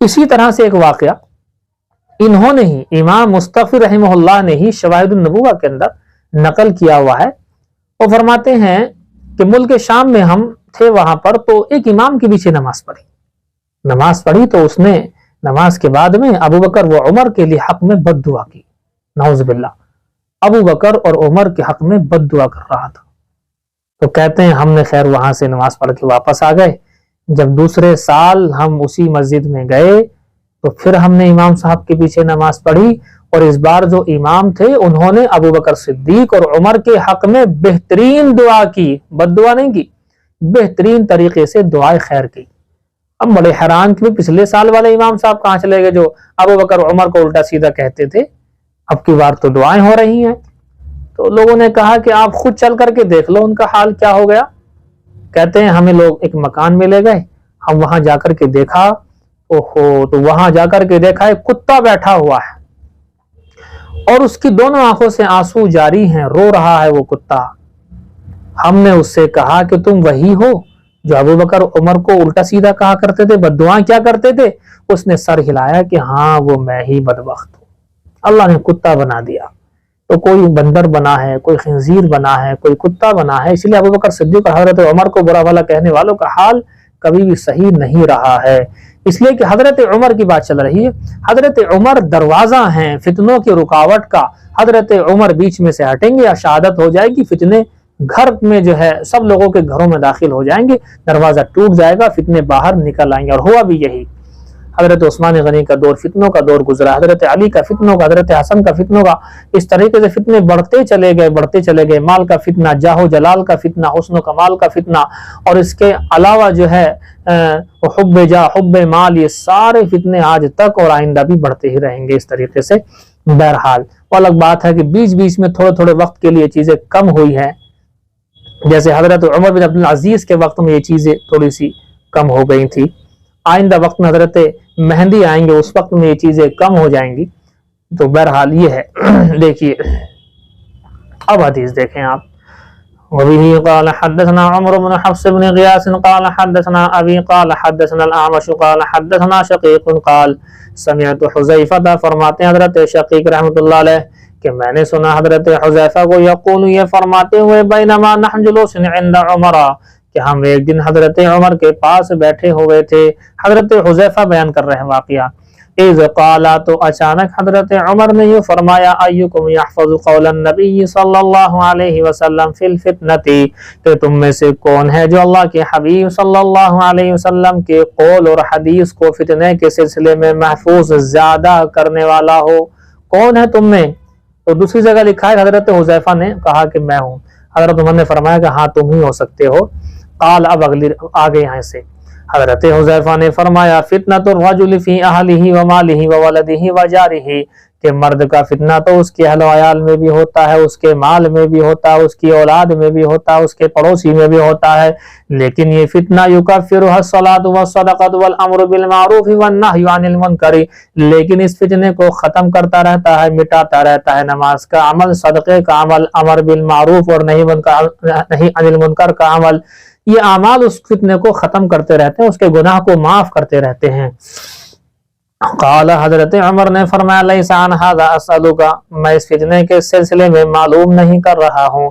اسی طرح سے ایک واقعہ انہوں نے ہی، امام مستغفر رحمہ اللہ نے ہی شواہد النبوہ کے اندر نقل کیا ہوا ہے۔ وہ فرماتے ہیں کہ ملک شام میں ہم تھے، وہاں پر تو ایک امام کے پیچھے نماز پڑھی تو اس نے نماز کے بعد میں ابو بکر و عمر کے لیے حق میں بد دعا کی، نعوذ باللہ، ابو بکر اور عمر کے حق میں بد دعا کر رہا تھا۔ تو کہتے ہیں ہم نے خیر وہاں سے نماز پڑھ کے واپس آ گئے۔ جب دوسرے سال ہم اسی مسجد میں گئے تو پھر ہم نے امام صاحب کے پیچھے نماز پڑھی، اور اس بار جو امام تھے انہوں نے ابو بکر صدیق اور عمر کے حق میں بہترین دعا کی، بد دعا نہیں کی، بہترین طریقے سے دعائے خیر کی۔ اب بڑے حیران کہ پچھلے سال والے امام صاحب کہاں چلے گئے جو ابو بکر اور عمر کو الٹا سیدھا کہتے تھے، اب کی بار تو دعائیں ہو رہی ہیں۔ تو لوگوں نے کہا کہ آپ خود چل کر کے دیکھ لو ان کا حال کیا ہو گیا۔ کہتے ہیں ہمیں لوگ ایک مکان میں لے گئے، ہم وہاں جا کر کے دیکھا، تو وہاں جا کر کے دیکھا ایک کتا بیٹھا ہوا ہے اور اس کی دونوں آنکھوں سے آنسو جاری ہیں، رو رہا ہے وہ کتا۔ ہم نے اس سے کہا کہ تم وہی ہو جو ابو بکر عمر کو الٹا سیدھا کہا کرتے تھے، بد دعائیں کیا کرتے تھے؟ اس نے سر ہلایا کہ ہاں وہ میں ہی بدبخت ہوں، اللہ نے کتا بنا دیا۔ تو کوئی بندر بنا ہے، کوئی خنزیر بنا ہے، کوئی کتا بنا ہے۔ اس لیے ابو بکر صدیق اور حضرت عمر کو برا بھلا کہنے والوں کا حال کبھی بھی صحیح نہیں رہا ہے، اس لیے کہ حضرت عمر کی بات چل رہی ہے۔ حضرت عمر دروازہ ہیں فتنوں کی رکاوٹ کا، حضرت عمر بیچ میں سے ہٹیں گے یا شہادت ہو جائے گی، فتنے گھر میں جو ہے سب لوگوں کے گھروں میں داخل ہو جائیں گے، دروازہ ٹوٹ جائے گا، فتنے باہر نکل آئیں گے، اور ہوا بھی یہی۔ حضرت عثمان غنی کا دور فتنوں کا دور گزرا، حضرت علی کا فتنوں کا، حضرت حسن کا فتنوں کا، اس طریقے سے فتنے بڑھتے چلے گئے، مال کا فتنہ، جاہ و جلال کا فتنہ، حسن و کمال کا فتنہ، اور اس کے علاوہ جو ہے حب جاہ، حب مال، یہ سارے فتنے آج تک اور آئندہ بھی بڑھتے ہی رہیں گے اس طریقے سے۔ بہرحال وہ الگ بات ہے کہ بیچ بیچ میں تھوڑے وقت کے لیے چیزیں کم ہوئی ہیں، جیسے حضرت عمر بن عبدالعزیز کے وقت میں یہ چیزیں تھوڑی سی کم ہو گئی تھی، آئندہ وقت میں حضرت مہدی آئیں گے، اس وقت میں یہ چیزیں کم ہو جائیں گی۔ تو بہرحال یہ ہے۔ دیکھیے اب حدیث دیکھیں آپ۔ وبه قال حدثنا عمر بن حفص بن غياث قال حدثنا ابي قال حدثنا الاعمش قال حدثنا شقيق قال سمعت حذیفہ، فرماتے ہیں حضرت شقیق رحمۃ اللہ علیہ کہ میں نے سنا حضرت حذیفہ کو یقول، یہ فرماتے ہوئے، بینما نحن جلوس عند عمر، کہ ہم ایک دن حضرت عمر کے پاس بیٹھے ہوئے تھے۔ حضرت حذیفہ بیان کر رہے ہیں واقعہ۔ اذ قال، تو اچانک حضرت عمر نے یہ فرمایا، ایکم یحفظ قول النبی صلی اللہ علیہ وسلم فی الفتنتی، کہ تم میں سے کون ہے جو اللہ کے حبیب صلی اللہ علیہ وسلم کے قول اور حدیث کو فتنے کے سلسلے میں محفوظ زیادہ کرنے والا ہو؟ کون ہے تم میں؟ تو دوسری جگہ لکھا ہے حضرت حذیفہ نے کہا کہ میں ہوں۔ حضرت عمر نے فرمایا کہ ہاں تم ہی ہو سکتے ہو۔ قال، اب اگلی آگے یہاں سے حضرت حذیفہ نے فرمایا، فتنۃ الرجل فی اہلہ ومالہ وولدہ وجارہ، کہ مرد کا فتنہ تو اس کے اہل و عیال میں بھی ہوتا ہے، اس کے مال میں بھی ہوتا ہے، اس کی اولاد میں بھی ہوتا ہے، اس کے پڑوسی میں بھی ہوتا ہے، لیکن یہ فتنہ یکفرها الصلاۃ والصدقۃ والامر بالمعروف والنہی عن المنکر، لیکن اس فتنے کو ختم کرتا رہتا ہے، مٹاتا رہتا ہے نماز کا عمل، صدقے کا عمل، امر بالمعروف اور نہی عن المنکر کا عمل، یہ اعمال اس فتنے کو ختم کرتے رہتے ہیں، اس کے گناہ کو معاف کرتے رہتے ہیں۔ قال، حضرت عمر نے فرمایا، لیس عن ھذا اسألک، میں اس فتنے کے سلسلے میں معلوم نہیں کر رہا ہوں،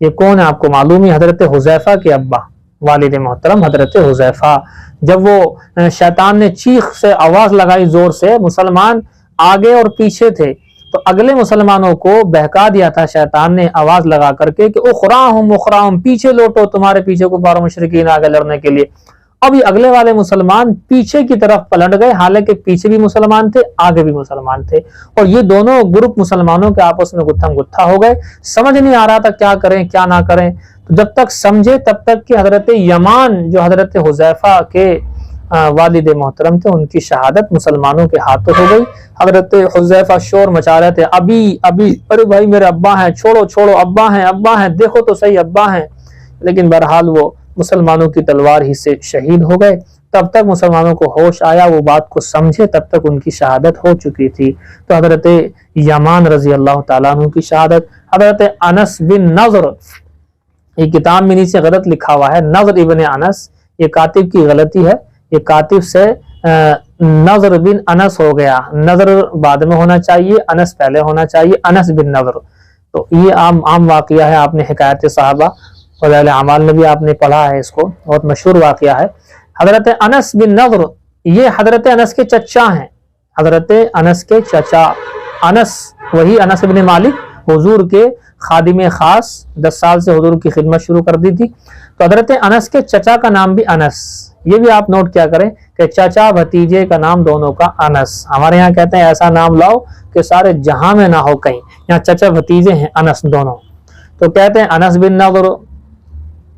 یہ کون ہے آپ کو معلوم ہے؟ حضرت حذیفہ کے ابا، والد محترم حضرت حذیفہ۔ جب وہ شیطان نے چیخ سے آواز لگائی زور سے، مسلمان آگے اور پیچھے تھے، تو اگلے مسلمانوں کو بہکا دیا تھا شیطان نے آواز لگا کر کے کہ اخراہم اخراہم، پیچھے لوٹو، تمہارے پیچھے کفار و مشرکین آگے لڑنے کے لیے۔ اب یہ اگلے والے مسلمان پیچھے کی طرف پلٹ گئے، حالانکہ پیچھے بھی مسلمان تھے، آگے بھی مسلمان تھے، اور یہ دونوں گروپ مسلمانوں کے آپس میں گتھم گتھا ہو گئے۔ سمجھ نہیں آ رہا تھا کیا کریں کیا نہ کریں۔ تو جب تک سمجھے تب تک کہ حضرت یمان جو حضرت حذیفہ کے والد محترم تھے، ان کی شہادت مسلمانوں کے ہاتھوں ہو گئی۔ حضرت حذیفہ شور مچا رہے تھے، ابھی ابھی، ارے بھائی میرے ابا ہیں، چھوڑو چھوڑو، ابا ہیں، دیکھو تو صحیح ابا ہیں۔ لیکن بہرحال وہ مسلمانوں کی تلوار ہی سے شہید ہو گئے۔ تب تک مسلمانوں کو ہوش آیا، وہ بات کو سمجھے، تب تک ان کی شہادت ہو چکی تھی۔ تو حضرت یمان رضی اللہ تعالیٰ عنہ کی شہادت، حضرت انس بن نضر، یہ کتاب میں نیچے غلط لکھا ہوا ہے، نضر ابن انس، یہ کاتب کی غلطی ہے، یہ کاتب سے نضر بن انس ہو گیا، نضر بعد میں ہونا چاہیے، انس پہلے ہونا چاہیے، انس بن نضر۔ تو یہ عام واقعہ ہے، آپ نے حکایت صحابہ فضائل اعمال میں بھی آپ نے پڑھا ہے، اس کو بہت مشہور واقعہ ہے۔ حضرت انس بن نضر یہ حضرت انس کے چچا ہیں، حضرت انس کے چچا، انس وہی انس بن مالک، حضور کے خادم خاص، 10 سال سے حضور کی خدمت شروع کر دی تھی۔ تو حضرت انس کے چچا کا نام بھی انس، یہ بھی آپ نوٹ کیا کریں کہ چچا بھتیجے کا نام دونوں کا انس۔ ہمارے یہاں کہتے ہیں ایسا نام لاؤ کہ سارے جہاں میں نہ ہو کہیں، یہاں چچا بھتیجے ہیں انس دونوں۔ تو کہتے ہیں انس بن نضر،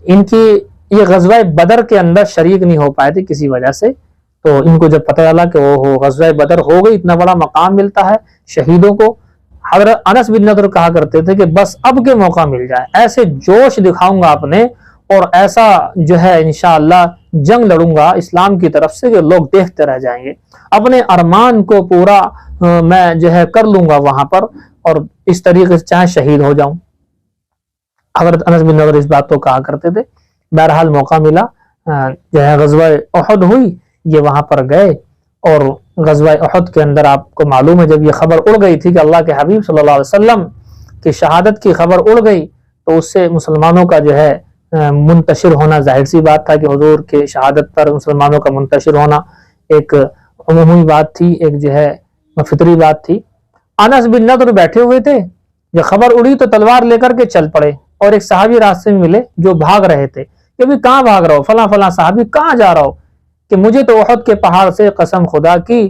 ان کی یہ غزوہ بدر کے اندر شریک نہیں ہو پائے تھے کسی وجہ سے، تو ان کو جب پتہ چلا کہ وہ غزوہ بدر ہو گئی، اتنا بڑا مقام ملتا ہے شہیدوں کو، حضرت انس بن نضر کہا کرتے تھے کہ بس اب کے موقع مل جائے، ایسے جوش دکھاؤں گا اپنے، اور ایسا جو ہے انشاءاللہ جنگ لڑوں گا اسلام کی طرف سے کہ لوگ دیکھتے رہ جائیں گے، اپنے ارمان کو پورا میں جو ہے کر لوں گا وہاں پر، اور اس طریقے سے چاہے شہید ہو جاؤں۔ حضرت انس بن نضر اس بات کو کہا کرتے تھے۔ بہرحال موقع ملا، جو ہے غزوہ احد ہوئی، یہ وہاں پر گئے، اور غزوہ احد کے اندر آپ کو معلوم ہے جب یہ خبر اڑ گئی تھی کہ اللہ کے حبیب صلی اللہ علیہ وسلم کی شہادت کی خبر اڑ گئی، تو اس سے مسلمانوں کا جو ہے منتشر ہونا ظاہر سی بات تھا کہ حضور کے شہادت پر مسلمانوں کا منتشر ہونا ایک عمومی بات تھی، ایک جو ہے فطری بات تھی۔ انس بن نضر بیٹھے ہوئے تھے، جب خبر اڑی تو تلوار لے کر کے چل پڑے، اور ایک صحابی راستے میں ملے جو بھاگ رہے تھے کہ بھی کہاں بھاگ رہا ہو، فلاں فلاں صحابی کہاں جا رہا ہو، کہ مجھے تو احد کے پہاڑ سے قسم خدا کی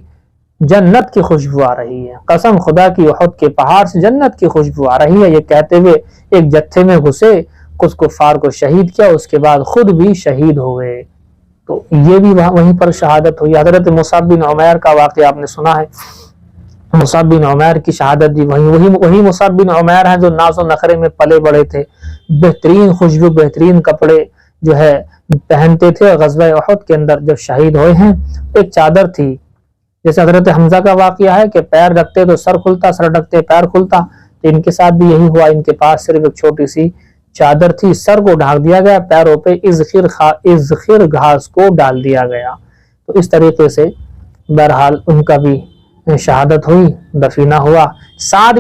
جنت کی خوشبو آ رہی ہے، قسم خدا کی احد کے پہاڑ سے جنت کی خوشبو آ رہی ہے۔ یہ کہتے ہوئے ایک جتھے میں گھسے، کچھ کفار کو شہید کیا، اس کے بعد خود بھی شہید ہوئے۔ تو یہ بھی وہیں پر شہادت ہوئی۔ حضرت مصعب بن عمیر کا واقعہ آپ نے سنا ہے، مصعب بن عمیر کی شہادت بھی وہی مصعب بن عمیر ہیں جو ناز و نخرے میں پلے بڑے تھے، بہترین خوشبو بہترین کپڑے جو ہے پہنتے تھے، اور غزوہ احد کے اندر جب شہید ہوئے ہیں ایک چادر تھی، جیسے حضرت حمزہ کا واقعہ ہے کہ پیر رکھتے تو سر کھلتا، سر ڈھکتے پیر کھلتا، تو ان کے ساتھ بھی یہی ہوا، ان کے پاس صرف ایک چھوٹی سی چادر تھی، سر کو ڈھانک دیا گیا، پیروں پہ اذخر گھاس کو ڈال دیا گیا۔ تو اس طریقے سے بہرحال ان کا بھی شہادت ہوئی، دفینہ ہوا۔ سعد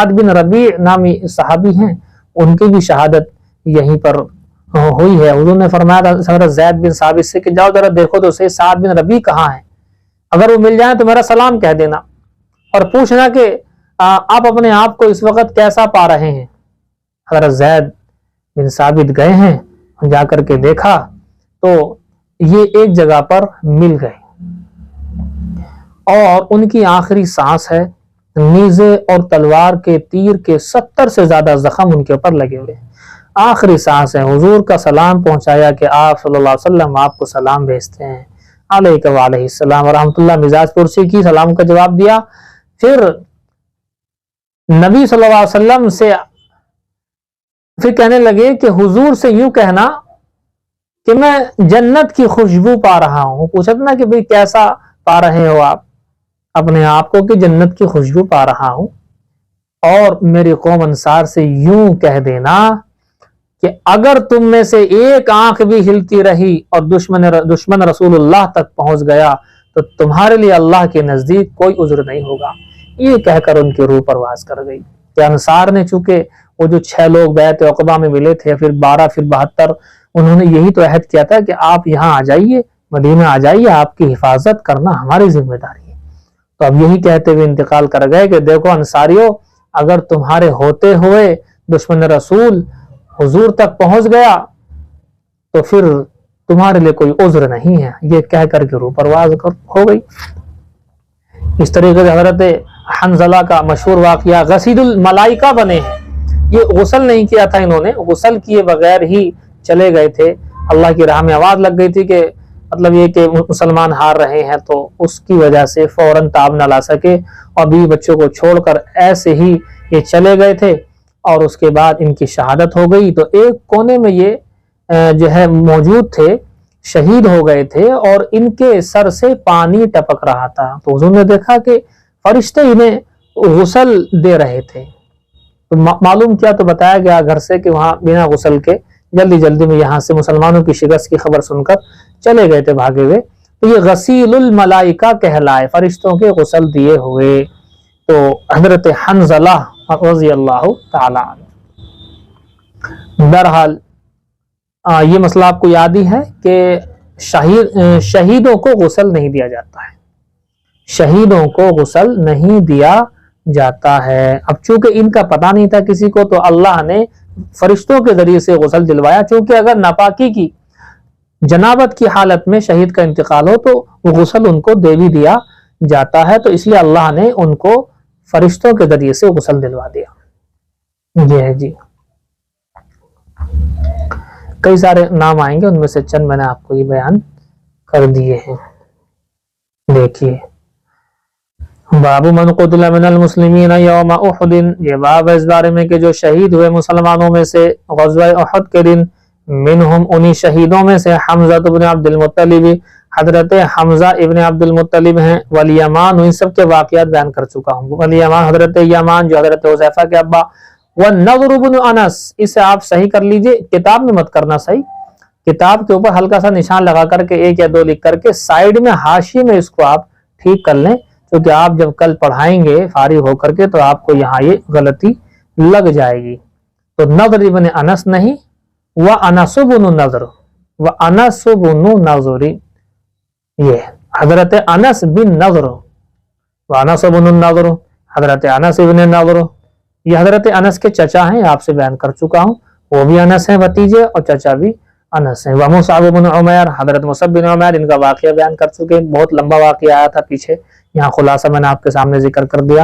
بن ربیع نامی صحابی ہیں، ان کی بھی شہادت یہیں پر ہوئی ہے۔ حضور نے فرمایا تھا حضرت زید بن ثابت سے کہ جاؤ ذرا دیکھو تو صحیح سعد بن ربیع کہاں ہے، اگر وہ مل جائیں تو میرا سلام کہہ دینا، اور پوچھنا کہ آپ اپنے آپ کو اس وقت کیسا پا رہے ہیں۔ حضرت زید بن ثابت گئے ہیں، جا کر کے دیکھا تو یہ ایک جگہ پر مل گئے، اور ان کی آخری سانس ہے، نیزے اور تلوار کے تیر کے 70 سے زیادہ زخم ان کے اوپر لگے ہوئے، آخری سانس ہے۔ حضور کا سلام پہنچایا کہ آپ صلی اللہ علیہ وسلم آپ کو سلام بھیجتے ہیں، علیہ وعلیہ السلام ورحمۃ اللہ، مزاج پرسی کی، سلام کا جواب دیا۔ پھر نبی صلی اللہ علیہ وسلم سے پھر کہنے لگے کہ حضور سے یوں کہنا کہ میں جنت کی خوشبو پا رہا ہوں۔ پوچھا تھا نا کہ بھئی کیسا پا رہے ہو آپ اپنے آپ کو، کہ جنت کی خوشبو پا رہا ہوں، اور میری قوم انصار سے یوں کہہ دینا کہ اگر تم میں سے ایک آنکھ بھی ہلتی رہی اور دشمن رسول اللہ تک پہنچ گیا تو تمہارے لیے اللہ کے نزدیک کوئی عذر نہیں ہوگا۔ یہ کہہ کر ان کی روح پرواز کر گئی کہ انصار نے چونکہ وہ جو 6 لوگ بیعت عقبہ میں ملے تھے، پھر 12 پھر 72، انہوں نے یہی تو عہد کیا تھا کہ آپ یہاں آ جائیے، مدینہ آ جائیے، آپ کی حفاظت کرنا ہماری ذمہ داری ہے۔ تو اب یہی کہتے ہوئے انتقال کر گئے کہ دیکھو انصاریوں، اگر تمہارے ہوتے ہوئے دشمن رسول حضور تک پہنچ گیا تو پھر تمہارے لیے کوئی عذر نہیں ہے، یہ کہہ کر کے روح پرواز ہو گئی۔ اس طریقے سے حضرت حنظلہ کا مشہور واقعہ غسیل الملائکہ بنے ہیں، یہ غسل نہیں کیا تھا انہوں نے، غسل کیے بغیر ہی چلے گئے تھے، اللہ کی راہ میں آواز لگ گئی تھی کہ مطلب یہ کہ مسلمان ہار رہے ہیں، تو اس کی وجہ سے فوراً تاب نہ لا سکے اور بیوی بچوں کو چھوڑ کر ایسے ہی یہ چلے گئے تھے، اور اس کے بعد ان کی شہادت ہو گئی۔ تو ایک کونے میں یہ جو ہے موجود تھے، شہید ہو گئے تھے، اور ان کے سر سے پانی ٹپک رہا تھا، تو حضور نے دیکھا کہ فرشتے انہیں غسل دے رہے تھے، تو معلوم کیا، تو بتایا گیا گھر سے کہ وہاں بنا غسل کے جلدی جلدی میں یہاں سے مسلمانوں کی شکست کی خبر سن کر چلے گئے تھے بھاگے ہوئے، تو یہ غسیل الملائکہ کہلائے، فرشتوں کے غسل دیے ہوئے۔ تو حضرت حنظلہ رضی اللہ تعالی عنہ، بہرحال یہ مسئلہ آپ کو یاد ہی ہے کہ شہیدوں کو غسل نہیں دیا جاتا ہے، شہیدوں کو غسل نہیں دیا جاتا ہے۔ اب چونکہ ان کا پتہ نہیں تھا کسی کو، تو اللہ نے فرشتوں کے ذریعے سے غسل دلوایا، چونکہ اگر ناپاکی کی جنابت کی حالت میں شہید کا انتقال ہو تو وہ غسل ان کو دے بھی دیا جاتا ہے، تو اس لیے اللہ نے ان کو فرشتوں کے ذریعے سے غسل دلوا دیا۔ یہ ہے جی، کئی سارے نام آئیں گے، ان میں سے چند میں نے آپ کو یہ بیان کر دیے ہیں۔ دیکھیے، باب من قتل من المسلمین یوم احد، یہ باب اس بارے میں کہ جو شہید ہوئے مسلمانوں میں سے غزوہ احد کے دن، منہم انہی شہیدوں میں سے حمزہ بن عبد المطلب، حضرت حمزہ ابن عبد المطلب ہیں، والیمان، ان سب کے واقعات بیان کر چکا ہوں۔ والیمان حضرت یمان جو حضرت حذیفہ کے ابا، والنضر بن انس، اسے آپ صحیح کر لیجئے، کتاب میں مت کرنا صحیح، کتاب کے اوپر ہلکا سا نشان لگا کر کے 1 یا 2 لکھ کر کے سائیڈ میں حاشیے میں اس کو آپ ٹھیک کر لیں، کیونکہ آپ جب کل پڑھائیں گے فارغ ہو کر کے تو آپ کو یہاں یہ غلطی لگ جائے گی۔ تو نضر بن انس نہیں، وانس بن نضر، وانس بن نضر، یہ حضرت انس بن نضر، وانس بن نضر، حضرت انس بن نضر، یہ حضرت انس کے چچا ہیں، آپ سے بیان کر چکا ہوں، وہ بھی انس ہیں بھتیجے، اور چچا بھی انس ہیں۔ ومصعب بن عمیر، حضرت مصعب بن عمیر، ان کا واقعہ بیان کر چکے، بہت لمبا واقعہ آیا تھا پیچھے، یہاں خلاصہ میں نے آپ کے سامنے ذکر کر دیا۔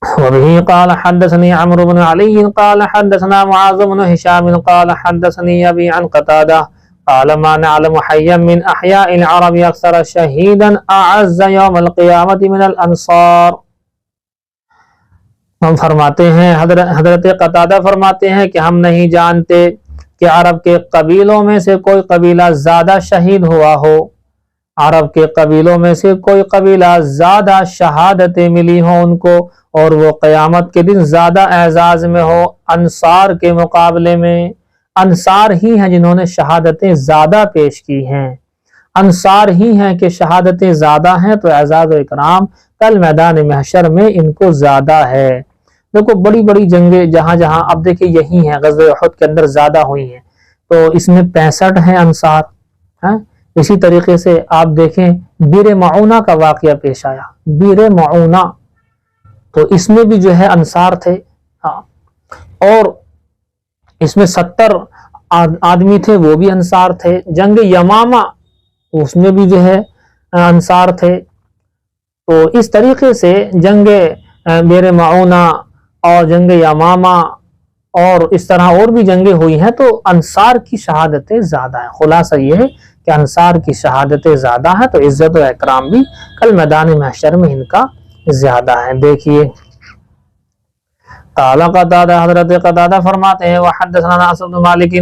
وبه قال حدثني عمرو بن علي قال حدثنا معاذ بن هشام قال حدثني ابي عن قتادة قال ما نعلم حيا من احياء العرب اكثر شهيدا اعز يوم القيامة من الانصار۔ ہم فرماتے ہیں، حضرت قتادہ فرماتے ہیں کہ ہم نہیں جانتے کہ عرب کے قبیلوں میں سے کوئی قبیلہ زیادہ شہید ہوا ہو، عرب کے قبیلوں میں سے کوئی قبیلہ زیادہ شہادتیں ملی ہوں ان کو، اور وہ قیامت کے دن زیادہ اعزاز میں ہو انصار کے مقابلے میں۔ انصار ہی ہیں جنہوں نے شہادتیں زیادہ پیش کی ہیں، انصار ہی ہیں کہ شہادتیں زیادہ ہیں، تو اعزاز و اکرام کل میدان محشر میں ان کو زیادہ ہے۔ دیکھو بڑی بڑی جنگیں جہاں جہاں، اب دیکھیں یہی ہیں، غزوہ احد کے اندر زیادہ ہوئی ہیں، تو اس میں 65 ہیں انصار۔ اسی طریقے سے آپ دیکھیں بیر معونہ کا واقعہ پیش آیا، بیر معونہ، تو اس میں بھی جو ہے انصار تھے، اور اس میں 70 آدمی تھے، وہ بھی انصار تھے۔ جنگ یمامہ، اس میں بھی جو ہے انصار تھے۔ تو اس طریقے سے جنگ بیر معونہ اور جنگ یمامہ اور اس طرح اور بھی جنگیں ہوئی ہیں، تو انصار کی شہادتیں زیادہ ہیں۔ خلاصہ یہ ہے کہ انصار کی شہادتیں زیادہ ہیں، تو عزت و اکرام بھی کل میدان محشر میں ان کا زیادہ ہے۔ دیکھیے، قال قتادہ، حضرت قتادہ فرماتے ہیں، وحدثنا انس بن مالک،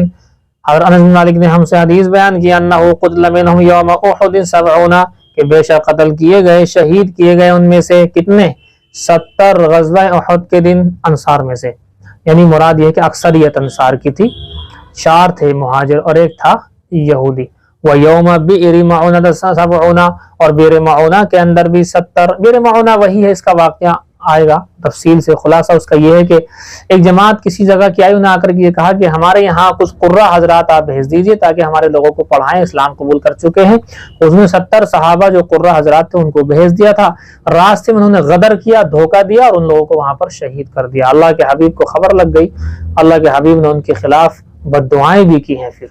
حضرت انس بن مالک نے ہم سے حدیث بیان کی، انہ قتل منہم یوم احد 70، کہ بے شک قتل کیے گئے، شہید کیے گئے ان میں سے کتنے؟ 70 غزوہ احد کے دن انصار میں سے، یعنی مراد یہ کہ اکثریت انصار کی تھی، 4 تھے مہاجر اور 1 تھا یہودی۔ وَيَوْمَ بِئْرِ مَعُونَةَ 70، اور بئر معونہ کے اندر بھی 70۔ بئر معونہ وہی ہے، اس کا واقعہ آئے گا تفصیل سے. خلاصہ اس کا یہ ہے کہ ایک جماعت کسی جگہ کی آئی، انہیں آ کر کے یہ کہا کہ ہمارے یہاں کچھ قرہ حضرات آپ بھیج دیجئے تاکہ ہمارے لوگوں کو پڑھائیں، اسلام قبول کر چکے ہیں. اس میں 70 صحابہ جو قرہ حضرات تھے ان کو بھیج دیا تھا. راستے میں انہوں نے غدر کیا، دھوکہ دیا اور ان لوگوں کو وہاں پر شہید کر دیا. اللہ کے حبیب کو خبر لگ گئی، اللہ کے حبیب نے ان کے خلاف بد دعائیں بھی کی ہیں. پھر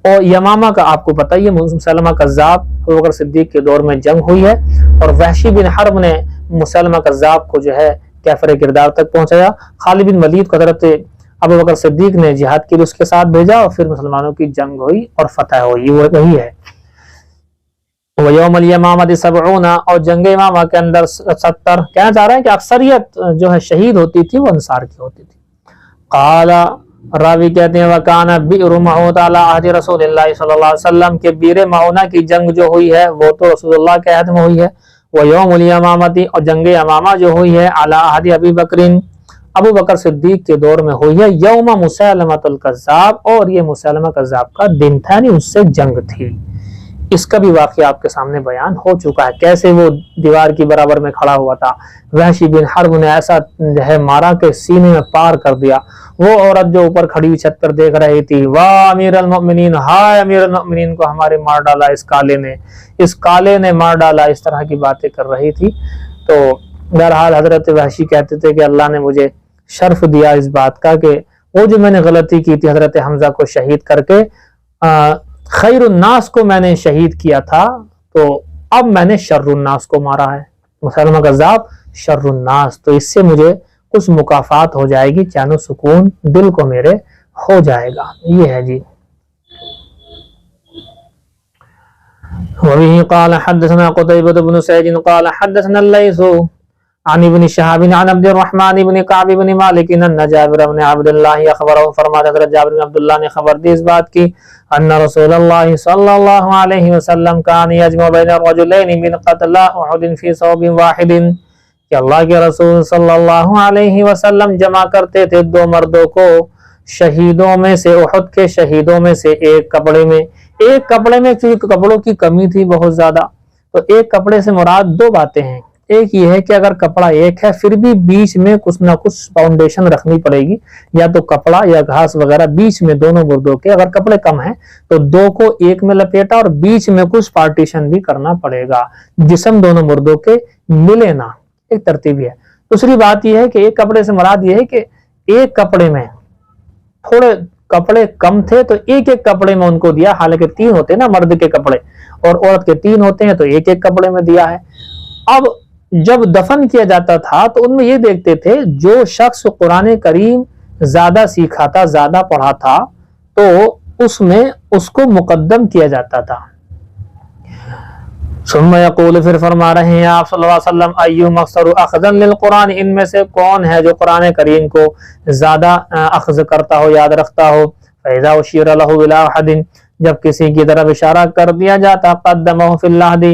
اور یمامہ کا آپ کو پتہ ہی ہے، مسلمہ کذاب، ابوبکر صدیق کے دور میں جنگ ہوئی ہے اور وحشی بن حرب نے مسلمہ کذاب کو جو ہے کافر کردار تک پہنچایا. خالد بن ولید کو حضرت ابوبکر صدیق نے جہاد کے لیے اس کے ساتھ بھیجا اور پھر مسلمانوں کی جنگ ہوئی اور فتح ہوئی. وہ وہی ہے. وَيَوْمَ الْيَمَامَةِ 70 اور جنگ یمامہ کے اندر 70. کہنا چاہ رہے ہیں کہ اکثریت جو ہے شہید ہوتی تھی وہ انصار کی ہوتی تھی. قال راوی کہتے ہیں وَكَانَ بِئْرُ مَعُونَةَ عَلَىٰ عَهْدِ رسول اللہ صلی اللہ علیہ وسلم کہ بئر معونہ کی جنگ جو ہوئی ہے وہ تو رسول اللہ کے عہد میں ہوئی ہے. وَيَوْمُ الْيَمَامَةِ اور جنگ یمامہ جو ہوئی ہے عَلَىٰ عَهْدِ ابی بکر ابو بکر صدیق کے دور میں ہوئی ہے. یوم مسیلمۃ الکذاب اور یہ مسیلمہ کذاب کا دن تھا، یعنی اس سے جنگ تھی. اس کا بھی واقعہ آپ کے سامنے بیان ہو چکا ہے، کیسے وہ دیوار کی برابر میں کھڑا ہوا تھا. وحشی بن حرب نے ایسا جو ہے مارا کہ سینے میں پار کر دیا. وہ عورت جو اوپر کھڑی چھت پر دیکھ رہی تھی، واہ امیر المؤمنین، ہائے امیر المؤمنین کو ہمارے مار ڈالا اس کالے نے مار ڈالا، اس طرح کی باتیں کر رہی تھی. تو بہرحال حضرت وحشی کہتے تھے کہ اللہ نے مجھے شرف دیا اس بات کا کہ وہ جو میں نے غلطی کی تھی حضرت حمزہ کو شہید کر کے خیر الناس کو میں نے شہید کیا تھا، تو اب میں نے شر الناس کو مارا ہے. مسلمہ کذاب شر الناس، تو اس سے مجھے کچھ مکافات ہو جائے گی، چین و سکون دل کو میرے ہو جائے گا. یہ ہے جی. وبه قال حدثنا قتيبة بن سعيد قال حدثنا الليث عن ابن شهاب عن عبد الرحمن بن كعب بن مالك ان جابر بن عبد الله اخبره فرماتا حضرت جابر بن عبد الله نے خبر دی اس بات کی ان رسول اللہ صلی اللہ علیہ وسلم كان يجمع بين الرجلين من قتل احد في صوب واحد کہ اللہ کے رسول صلی اللہ علیہ وسلم جمع کرتے تھے دو مردوں کو شہیدوں میں سے، احد کے شہیدوں میں سے ایک کپڑے میں. ایک کپڑے میں کیونکہ کپڑوں کی کمی تھی بہت زیادہ، تو ایک کپڑے سے مراد دو باتیں ہیں. ایک یہ ہے کہ اگر کپڑا ایک ہے پھر بھی بیچ میں کچھ نہ کچھ فاؤنڈیشن رکھنی پڑے گی، یا تو کپڑا یا گھاس وغیرہ بیچ میں دونوں مردوں کے. اگر کپڑے کم ہیں تو دو کو ایک میں لپیٹا اور بیچ میں کچھ پارٹیشن بھی کرنا پڑے گا، جسم دونوں مردوں کے ملے نہ. ایک ترتیب ہے. دوسری بات یہ ہے کہ ایک کپڑے سے مراد یہ ہے کہ ایک کپڑے میں تھوڑے کپڑے کم تھے تو ایک ایک کپڑے میں ان کو دیا، حالانکہ 3 ہوتے ہیں نا مرد کے کپڑے اور عورت کے 3 ہوتے ہیں، تو ایک ایک کپڑے میں دیا ہے. اب جب دفن کیا جاتا تھا تو ان میں یہ دیکھتے تھے جو شخص قرآن کریم زیادہ سیکھا تھا، زیادہ پڑھا تھا، تو اس میں اس کو مقدم کیا جاتا تھا. ثم یقول پھر فرما رہے ہیں آپ صلی اللہ علیہ وسلم ایہم اکثر اخذا للقرآن ان میں سے کون ہے جو قرآن کریم کو زیادہ اخذ کرتا ہو، یاد رکھتا ہو. فاذا اشیر له الى احد جب کسی کی طرف اشارہ کر دیا جاتا قدمه فی اللحد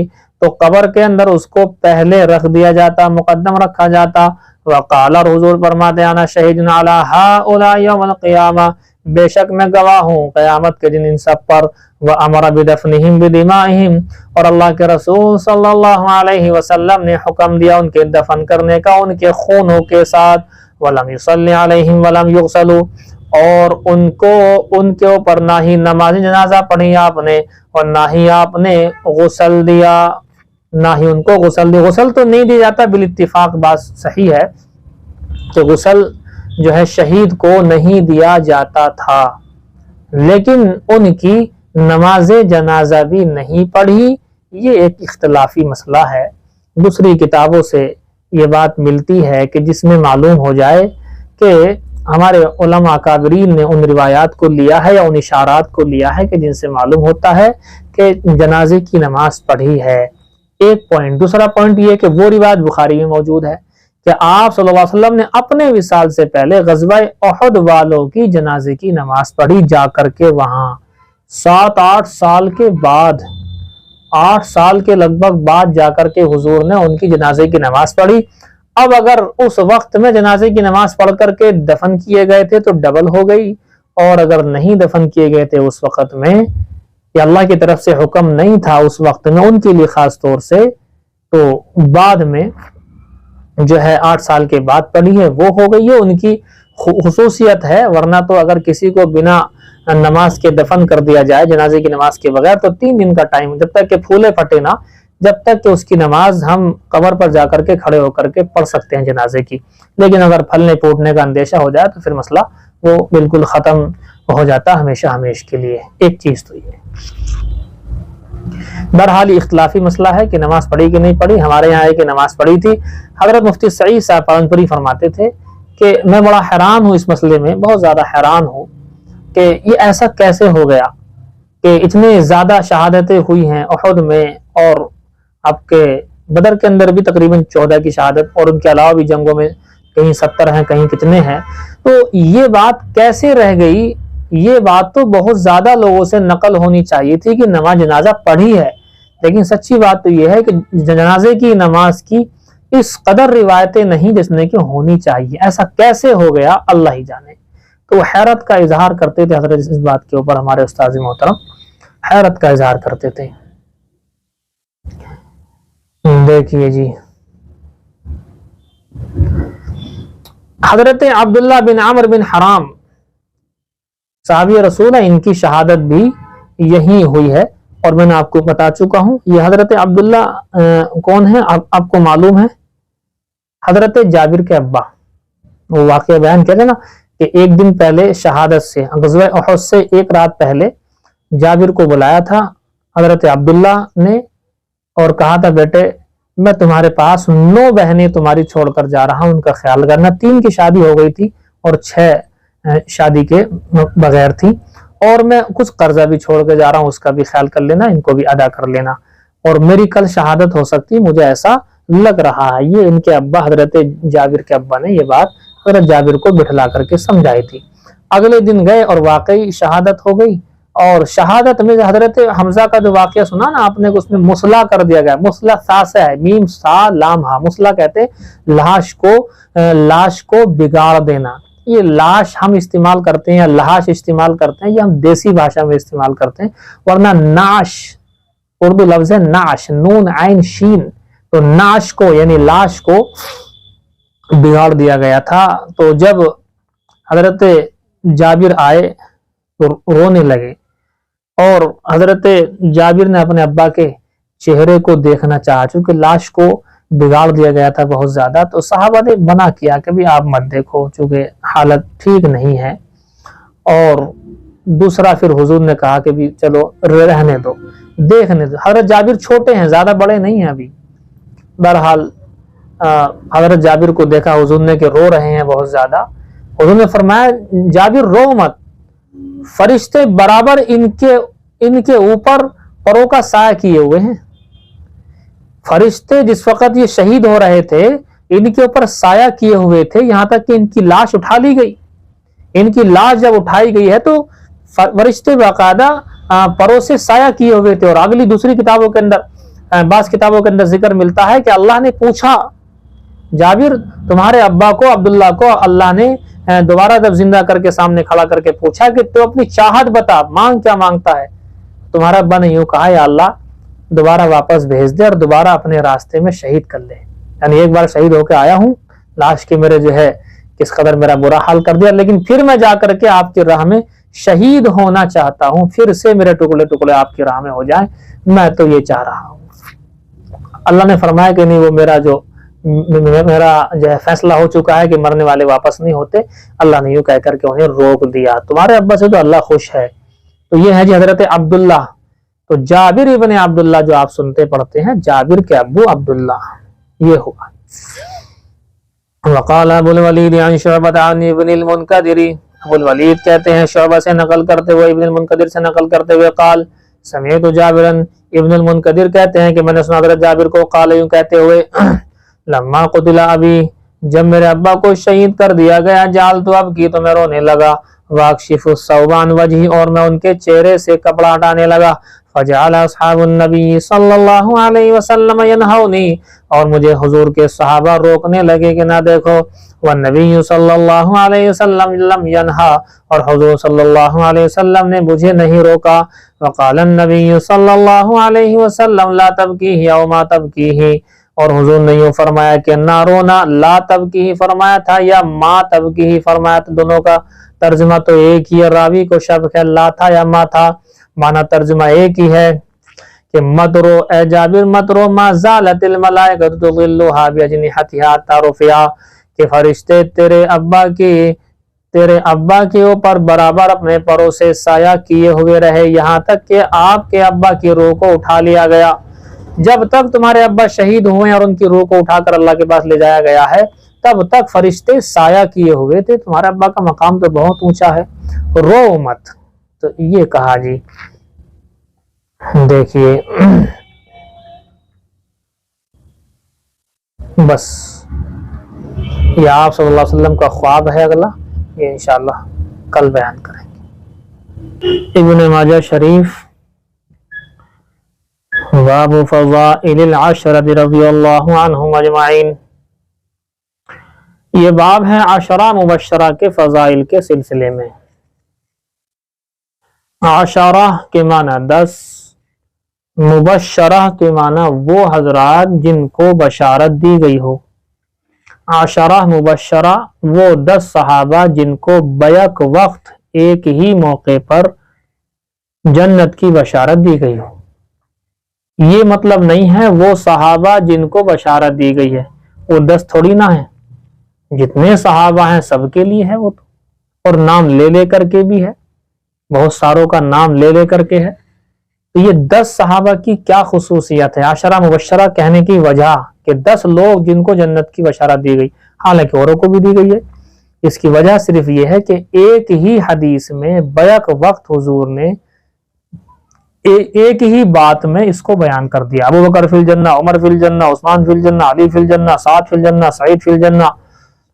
تو قبر کے اندر اس کو پہلے رکھ دیا جاتا، مقدم رکھا جاتا. وقال اور حضور فرماتے انا شہید علی هؤلاء یوم القیامہ بے شک میں گواہ ہوں قیامت کے دن ان سب پر. وَأَمَرَ بِدَفْنِهِمْ بِدِمَائِهِمْ اور اللہ کے رسول صلی اللہ علیہ وسلم نے حکم دیا ان کے دفن کرنے کا ان کے خونوں کے ساتھ. وَلَمْ يُصَلِّ عَلَيْهِمْ وَلَمْ يُغْسَلُوا اور ان کے اوپر نہ ہی نماز جنازہ پڑھی آپ نے اور نہ ہی آپ نے غسل دیا، نہ ہی ان کو غسل دیا. غسل تو نہیں دیا جاتا، بالاتفاق بات صحیح ہے کہ غسل جو ہے شہید کو نہیں دیا جاتا تھا، لیکن ان کی نماز جنازہ بھی نہیں پڑھی. یہ ایک اختلافی مسئلہ ہے. دوسری کتابوں سے یہ بات ملتی ہے کہ جس میں معلوم ہو جائے کہ ہمارے علماء اکابرین نے ان روایات کو لیا ہے یا ان اشارات کو لیا ہے کہ جن سے معلوم ہوتا ہے کہ جنازے کی نماز پڑھی ہے. ایک پوائنٹ. دوسرا پوائنٹ یہ کہ وہ روایت بخاری میں موجود ہے کہ آپ صلی اللہ علیہ وسلم نے اپنے وصال سے پہلے غزوہ احد والوں کی جنازے کی نماز پڑھی جا کر کے وہاں 7-8 سال کے بعد، 8 سال کے لگ بھگ بعد جا کر کے حضور نے ان کی جنازے کی نماز پڑھی. اب اگر اس وقت میں جنازے کی نماز پڑھ کر کے دفن کیے گئے تھے تو ڈبل ہو گئی، اور اگر نہیں دفن کیے گئے تھے اس وقت میں یا اللہ کی طرف سے حکم نہیں تھا اس وقت میں ان کے لیے خاص طور سے، تو بعد میں جو ہے 8 سال کے بعد پڑھی ہے وہ ہو گئی ہے، ان کی خصوصیت ہے، ورنہ تو اگر کسی کو بنا نماز کے دفن کر دیا جائے جنازے کی نماز کے بغیر تو 3 دن کا ٹائم، جب تک کہ پھولے پھٹے نہ، جب تک کہ اس کی نماز ہم قبر پر جا کر کے کھڑے ہو کر کے پڑھ سکتے ہیں جنازے کی. لیکن اگر پھلنے پھوٹنے کا اندیشہ ہو جائے تو پھر مسئلہ وہ بالکل ختم ہو جاتا ہمیشہ ہمیشہ کے لیے. ایک چیز تو یہ بہرحال اختلافی مسئلہ ہے کہ نماز پڑھی کہ نہیں پڑھی. ہمارے یہاں ہے کہ نماز پڑھی تھی. حضرت مفتی سعید صاحب پالنپوری فرماتے تھے کہ میں بڑا حیران ہوں اس مسئلے میں، بہت زیادہ حیران ہوں کہ یہ ایسا کیسے ہو گیا کہ اتنے زیادہ شہادتیں ہوئی ہیں احد میں، اور آپ کے بدر کے اندر بھی تقریباً 14 کی شہادت، اور ان کے علاوہ بھی جنگوں میں کہیں 70 ہیں کہیں کتنے ہیں. تو یہ بات کیسے رہ گئی؟ یہ بات تو بہت زیادہ لوگوں سے نقل ہونی چاہیے تھی کہ نماز جنازہ پڑھی ہے، لیکن سچی بات تو یہ ہے کہ جنازے کی نماز کی اس قدر روایتیں نہیں جتنے کہ ہونی چاہیے. ایسا کیسے ہو گیا اللہ ہی جانے. تو وہ حیرت کا اظہار کرتے تھے حضرت اس بات کے اوپر، ہمارے استاذ محترم حیرت کا اظہار کرتے تھے. دیکھیے جی، حضرت عبداللہ بن عمر بن حرام صحابی رسول ہے، ان کی شہادت بھی یہی ہوئی ہے، اور میں نے آپ کو بتا چکا ہوں. یہ حضرت عبداللہ کون ہے آپ کو معلوم ہے؟ حضرت جابر کے ابا. وہ واقعہ بیان کہتے ہیں نا کہ ایک دن پہلے شہادت سے، غزوہ احد سے ایک رات پہلے جابر کو بلایا تھا حضرت عبداللہ نے اور کہا تھا بیٹے میں تمہارے پاس 9 بہنیں تمہاری چھوڑ کر جا رہا ہوں، ان کا خیال کرنا. 3 کی شادی ہو گئی تھی اور 6 شادی کے بغیر تھی، اور میں کچھ قرضہ بھی چھوڑ کے جا رہا ہوں، اس کا بھی خیال کر لینا، ان کو بھی ادا کر لینا، اور میری کل شہادت ہو سکتی، مجھے ایسا لگ رہا ہے. یہ ان کے ابا حضرت جابر کے ابا نے یہ بات حضرت جابر کو بٹھلا کر کے سمجھائی تھی. اگلے دن گئے اور واقعی شہادت ہو گئی. اور شہادت میں حضرت حمزہ کا جو واقعہ سنا نا آپ نے، اس میں مسلح کر دیا گیا. مسلح سا سے ہے، میم سا لام ہا. مسلح کہتے لاش کو بگاڑ دینا. یہ لاش ہم استعمال کرتے ہیں یا لاش استعمال کرتے ہیں، یہ ہم دیسی بھاشا میں استعمال کرتے ہیں، ورنہ نعش اردو لفظ ہے نعش، نون عین شین. تو نعش کو یعنی لاش کو بگاڑ دیا گیا تھا. تو جب حضرت جابر آئے تو رونے لگے، اور حضرت جابر نے اپنے ابا کے چہرے کو دیکھنا چاہا چونکہ لاش کو بگاڑ دیا گیا تھا بہت زیادہ. تو صحابہ نے منع کیا کہ بھی آپ مت دیکھو چونکہ حالت ٹھیک نہیں ہے. اور دوسرا پھر حضور نے کہا کہ بھی چلو رہنے دو، دیکھنے دو. حضرت جابر چھوٹے ہیں، زیادہ بڑے نہیں ہیں ابھی. بہرحال حضرت جابر کو دیکھا حضور نے کہ رو رہے ہیں بہت زیادہ. حضور نے فرمایا جابر رو مت، فرشتے برابر ان کے اوپر پروں کا سایہ کیے ہوئے ہیں. فرشتے جس وقت یہ شہید ہو رہے تھے ان کے اوپر سایہ کیے ہوئے تھے، یہاں تک کہ ان کی لاش اٹھا لی گئی. ان کی لاش جب اٹھائی گئی ہے تو فرشتے باقاعدہ پروں سے سایہ کیے ہوئے تھے. اور اگلی دوسری کتابوں کے اندر، بعض کتابوں کے اندر ذکر ملتا ہے کہ اللہ نے پوچھا جابر تمہارے ابا کو عبداللہ کو اللہ نے دوبارہ جب زندہ کر کے سامنے کھڑا کر کے پوچھا کہ تو اپنی چاہت بتا، مانگ کیا مانگتا ہے. تمہارا ابا نے یوں کہا یا اللہ دوبارہ واپس بھیج دے اور دوبارہ اپنے راستے میں شہید کر لے. یعنی ایک بار شہید ہو کے آیا ہوں، لاش کے میرے جو ہے کس قدر میرا برا حال کر دیا، لیکن پھر میں جا کر کے آپ کی راہ میں شہید ہونا چاہتا ہوں، پھر سے میرے ٹکڑے ٹکڑے آپ کی راہ میں ہو جائیں، میں تو یہ چاہ رہا ہوں. اللہ نے فرمایا کہ نہیں، وہ میرا جو ہے فیصلہ ہو چکا ہے کہ مرنے والے واپس نہیں ہوتے. اللہ نے یوں کہہ کر کے انہیں روک دیا. تمہارے ابا سے تو اللہ خوش ہے. تو یہ ہے جی حضرت عبداللہ. تو جابر ابن عبداللہ جو آپ سنتے پڑھتے ہیں، جابر کے ابو عبداللہ، یہ ہوا. وقال ابو الولید عن شعبۃ عن ابن المنکدر. ابو الولید کہتے ہیں شعبہ سے نقل کرتے ہوئے، ابن المنکدر سے نقل کرتے ہوئے، قال سمعت جابرا. ابن المنکدر کہتے ہیں کہ میں نے سنا حضرت جابر کو قال یوں کہتے ہوئے، لما قتل ابی، جب میرے ابا کو شہید کر دیا گیا، جعلت ابکی، تو میں رونے لگا، واکشف الثوب عن وجہی، اور میں ان کے چہرے سے کپڑا ہٹانے لگا. فجعل اصحاب النبی صلی اللہ علیہ وسلم ینہونی، اور مجھے حضور کے صحابہ روکنے لگے کہ نہ دیکھو. والنبی صلی اللہ علیہ وسلم لم ینہا، اور حضور صلی اللہ علیہ وسلم نے مجھے نہیں روکا. وقال النبی صلی اللہ علیہ وسلم لا تبکیہ او ما تبکیہ، اور حضور نے یوں فرمایا کہ نہ رونا، لا تبکی ہی فرمایا تھا یا ما تبکی ہی فرمایا تھا، دونوں کا ترجمہ تو ایک ہی ہے، راوی کو شک ہے لا تھا یا ما تھا، معنی ترجمہ ایک ہی ہے کہ مت رو اے جابر مت رو، ما زالت الملائکۃ تظلھا باجنحتھا تعرفیا، کہ فرشتے تیرے ابا کے اوپر برابر اپنے پروں سے سایہ کیے ہوئے رہے یہاں تک کہ آپ کے ابا کی روح کو اٹھا لیا گیا۔ جب تک تمہارے ابا شہید ہوئے اور ان کی روح کو اٹھا کر اللہ کے پاس لے جایا گیا ہے تب تک فرشتے سایہ کیے ہوئے تھے، تمہارے ابا کا مقام تو بہت اونچا ہے، رو مت۔ تو یہ کہا جی دیکھیے بس یہ آپ صلی اللہ علیہ وسلم کا خواب ہے، اگلا یہ انشاءاللہ کل بیان کریں گے۔ ابن ماجہ شریف باب فضائل العشرۃ رضی اللہ عنہم اجمعین، یہ باب ہے عشرہ مبشرہ کے فضائل کے سلسلے میں۔ عشرہ کے معنی 10، مبشرہ کے معنی وہ حضرات جن کو بشارت دی گئی ہو۔ عشرہ مبشرہ وہ 10 صحابہ جن کو بیک وقت ایک ہی موقع پر جنت کی بشارت دی گئی ہو۔ یہ مطلب نہیں ہے وہ صحابہ جن کو بشارت دی گئی ہے وہ 10 تھوڑی نہ ہیں، جتنے صحابہ ہیں سب کے لیے ہے وہ تو، اور نام لے لے کر کے بھی ہے، بہت ساروں کا نام لے لے کر کے ہے۔ تو یہ 10 صحابہ کی کیا خصوصیت ہے؟ عشرہ مبشرہ کہنے کی وجہ کہ 10 لوگ جن کو جنت کی بشارت دی گئی، حالانکہ اوروں کو بھی دی گئی ہے، اس کی وجہ صرف یہ ہے کہ ایک ہی حدیث میں بیک وقت حضور نے ایک ہی بات میں اس کو بیان کر دیا۔ ابو بکر فی الجنہ، عمر فی الجنہ، عثمان فی الجنہ، علی فی الجنہ، سعد فی الجنہ، سعید فی الجنہ،